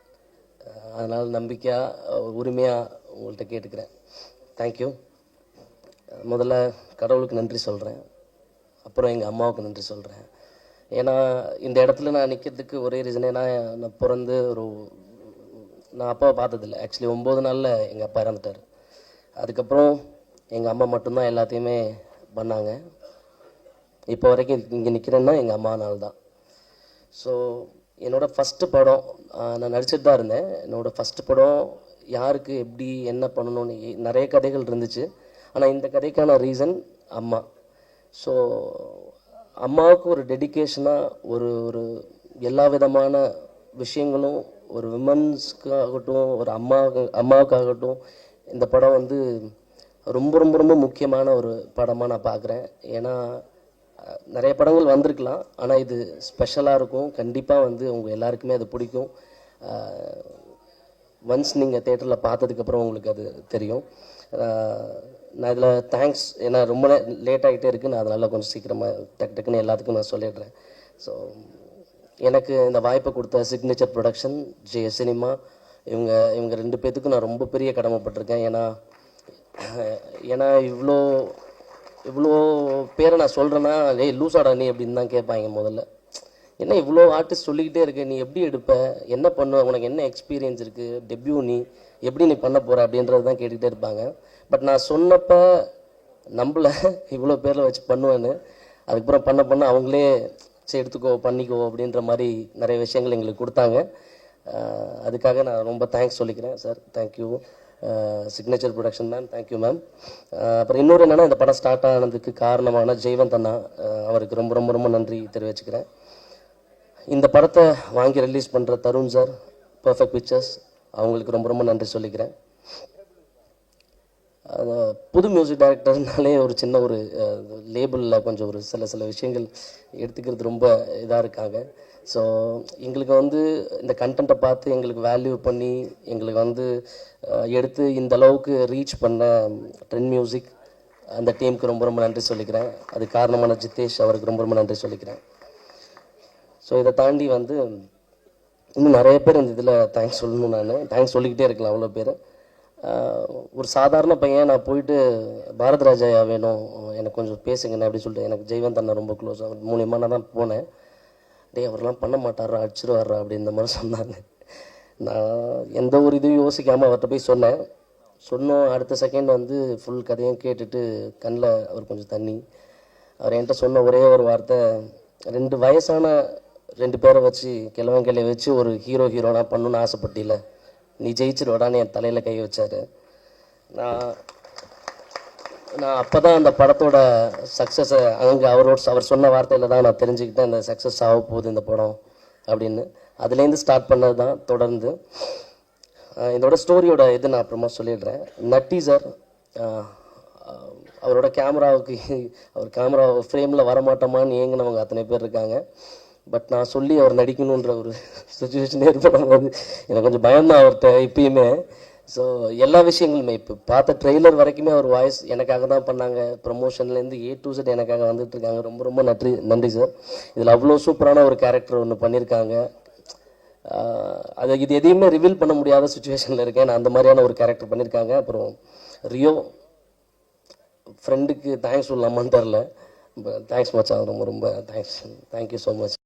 [SPEAKER 13] அதனால் நம்பிக்கையாக உரிமையாக உங்கள்கிட்ட கேட்டுக்கிறேன். தேங்க்யூ. முதல்ல கடவுளுக்கு நன்றி சொல்கிறேன், அப்புறம் எங்கள் அம்மாவுக்கு நன்றி சொல்கிறேன். ஏன்னா இந்த இடத்துல நான் நிற்கிறதுக்கு ஒரே ரீசனே, நான் பிறந்து நான் அப்பாவை பார்த்ததில்லை. ஆக்சுவலி 9 நாளில் எங்கள் அப்பா இறந்துட்டார். அதுக்கப்புறம் எங்கள் அம்மா மட்டும்தான் எல்லாத்தையுமே பண்ணாங்க. இப்போ வரைக்கும் இங்கே நிற்கிறேன்னா எங்கள் அம்மானால் தான். ஸோ என்னோடய ஃபஸ்ட்டு படம், நான் நடிச்சிட்டு தான் இருந்தேன். என்னோடய ஃபஸ்ட்டு படம் யாருக்கு எப்படி என்ன பண்ணணும்னு நிறைய கதைகள் இருந்துச்சு. ஆனால் இந்த கதைக்கான ரீசன் அம்மா. ஸோ அம்மாவுக்கு ஒரு டெடிக்கேஷனாக ஒரு எல்லா விதமான விஷயங்களும், ஒரு விமன்ஸ்க்காகட்டும், ஒரு அம்மாவுக்காகட்டும், இந்த படம் வந்து ரொம்ப ரொம்ப ரொம்ப முக்கியமான ஒரு படமாக நான் பார்க்குறேன். ஏன்னா நிறைய படங்கள் வந்திருக்கலாம், ஆனால் இது ஸ்பெஷலாக இருக்கும். கண்டிப்பாக வந்து உங்கள் எல்லாருக்குமே அது பிடிக்கும். ஒன்ஸ் நீங்கள் தேட்டரில் பார்த்ததுக்கப்புறம் உங்களுக்கு அது தெரியும். நான் இதில் தேங்க்ஸ், ஏன்னா ரொம்ப லேட் ஆகிட்டே இருக்குது, நான் அதனால் கொஞ்சம் சீக்கிரமாக டக்குன்னு எல்லாத்துக்கும் நான் சொல்லிடுறேன். ஸோ எனக்கு இந்த வாய்ப்பை கொடுத்த சிக்னேச்சர் ப்ரொடக்ஷன், ஜே சினிமா, இவங்க 2 பேர்த்துக்கும் நான் ரொம்ப பெரிய கடமைப்பட்டிருக்கேன். ஏன்னா இவ்வளோ பேரை நான் சொல்கிறேன்னா, லூசாடா நீ அப்படின்னு தான் கேட்பாங்க முதல்ல. என்ன இவ்வளோ ஆர்டிஸ்ட் சொல்லிக்கிட்டே இருக்கு, நீ எப்படி எடுப்ப, என்ன பண்ணுவ, உனக்கு என்ன எக்ஸ்பீரியன்ஸ் இருக்குது, டெபியூ நீ எப்படி நீ பண்ண போகிற அப்படின்றது தான் கேட்டுக்கிட்டே இருப்பாங்க. பட் நான் சொன்னப்போ நம்மள இவ்வளோ பேரில் வச்சு பண்ணுவேன்னு, அதுக்கப்புறம் பண்ண அவங்களே சரி எடுத்துக்கோ பண்ணிக்கோ அப்படின்ற மாதிரி நிறைய விஷயங்கள் எங்களுக்கு கொடுத்தாங்க. அதுக்காக நான் ரொம்ப தேங்க்ஸ் சொல்லிக்கிறேன் sir. Thank you. Signature production ma'am, thank you ma'am. அப்புறம் இன்னொரு என்னென்னா, இந்த படம் ஸ்டார்ட் ஆனதுக்கு காரணமான ஜெய்வந்த் அண்ணா, அவருக்கு ரொம்ப ரொம்ப ரொம்ப நன்றி தெரிவிச்சுக்கிறேன். இந்த படத்தை வாங்கி ரிலீஸ் பண்ணுற தருண் சார், பர்ஃபெக்ட் பிக்சர்ஸ், அவங்களுக்கு ரொம்ப ரொம்ப நன்றி சொல்லிக்கிறேன். புது மியூசிக் டைரக்டர்னாலே ஒரு சின்ன ஒரு லேபிளில் கொஞ்சம் ஒரு சில விஷயங்கள் எடுத்துக்கிறது ரொம்ப இதாக இருக்காங்க. ஸோ எங்களுக்கு வந்து இந்த கண்டென்ட்டை பார்த்து எங்களுக்கு வேல்யூ பண்ணி எங்களுக்கு வந்து எடுத்து இந்த அளவுக்கு ரீச் பண்ண ட்ரெண்ட் மியூசிக் அந்த டீமுக்கு ரொம்ப ரொம்ப நன்றி சொல்லிக்கிறேன். அது காரணமான ஜித்தேஷ் அவருக்கு ரொம்ப ரொம்ப நன்றி சொல்லிக்கிறேன். ஸோ இதை தாண்டி வந்து இன்னும் நிறைய பேர் இந்த இதில் தேங்க்ஸ் சொல்லணும். நான் தேங்க்ஸ் சொல்லிக்கிட்டே இருக்கலாம், அவ்வளோ பேர். ஒரு சாதாரண பையன் நான் போயிட்டு பாரத் ராஜாயா வேணும் எனக்கு கொஞ்சம் பேசுங்கண்ணே அப்படின்னு சொல்லிட்டு, எனக்கு ஜெய்வந்த் அண்ணா ரொம்ப க்ளோஸ், அவர் மூலியமாக நான் தான் போனேன். டே அவரெல்லாம் பண்ண மாட்டாரா, அடிச்சிருவாரா அப்படின்ற மாதிரி சொன்னாங்க. நான் எந்த ஒரு இதுவும் யோசிக்காமல் அவர்கிட்ட போய் சொன்னோம். அடுத்த செகண்ட் வந்து ஃபுல் கதையும் கேட்டுட்டு கண்ணில் அவர் கொஞ்சம் தண்ணி. அவர் என்கிட்ட சொன்ன ஒரே ஒரு வார்த்தை, 2 வயசான 2 பேரை வச்சு கிழவன் கிளைய வச்சு ஒரு ஹீரோனா பண்ணணுன்னு ஆசைப்பட்டில, நீ ஜெயிச்சிருவாடான்னு என் தலையில் கை வச்சார். நான் அப்போ தான் அந்த படத்தோட சக்ஸஸை அங்கே அவர் சொன்ன வார்த்தையில் தான் நான் தெரிஞ்சுக்கிட்டேன் இந்த சக்ஸஸ் ஆக போகுது இந்த படம் அப்படின்னு. அதுலேருந்து ஸ்டார்ட் பண்ணது தான் தொடர்ந்து. இதோட ஸ்டோரியோட இது நான் அப்புறமா சொல்லிடுறேன். நட்டி சார், அவரோட அவர் கேமரா ஃப்ரேமில் வரமாட்டோமான்னு ஏங்கினவங்க அத்தனை பேர் இருக்காங்க. பட் நான் சொல்லி அவர் நடிக்கணுன்ற ஒரு சுச்சுவேஷன் ஏற்படும் போது எனக்கு கொஞ்சம் பயம்தான் அவர்கிட்ட இப்பயுமே. ஸோ எல்லா விஷயங்களுமே இப்போ பார்த்த ட்ரெய்லர் வரைக்குமே அவர் வாய்ஸ் எனக்காக தான் பண்ணாங்க. ப்ரமோஷன்லேருந்து A to Z எனக்காக வந்துட்டு இருக்காங்க. ரொம்ப ரொம்ப நன்றி சார். இதில் அவ்வளோ சூப்பரான ஒரு கேரக்டர் ஒன்று பண்ணியிருக்காங்க. இது எதையுமே ரிவீல் பண்ண முடியாத சுச்சுவேஷனில் இருக்கேன். நான் அந்த மாதிரியான ஒரு கேரக்டர் பண்ணியிருக்காங்க. அப்புறம் ரியோ ஃப்ரெண்டுக்கு தேங்க்ஸ் சொல்லலாமான்னு தெரில. தேங்க்ஸ் மச்சான், ரொம்ப ரொம்ப தேங்க்ஸ். Thank you so much.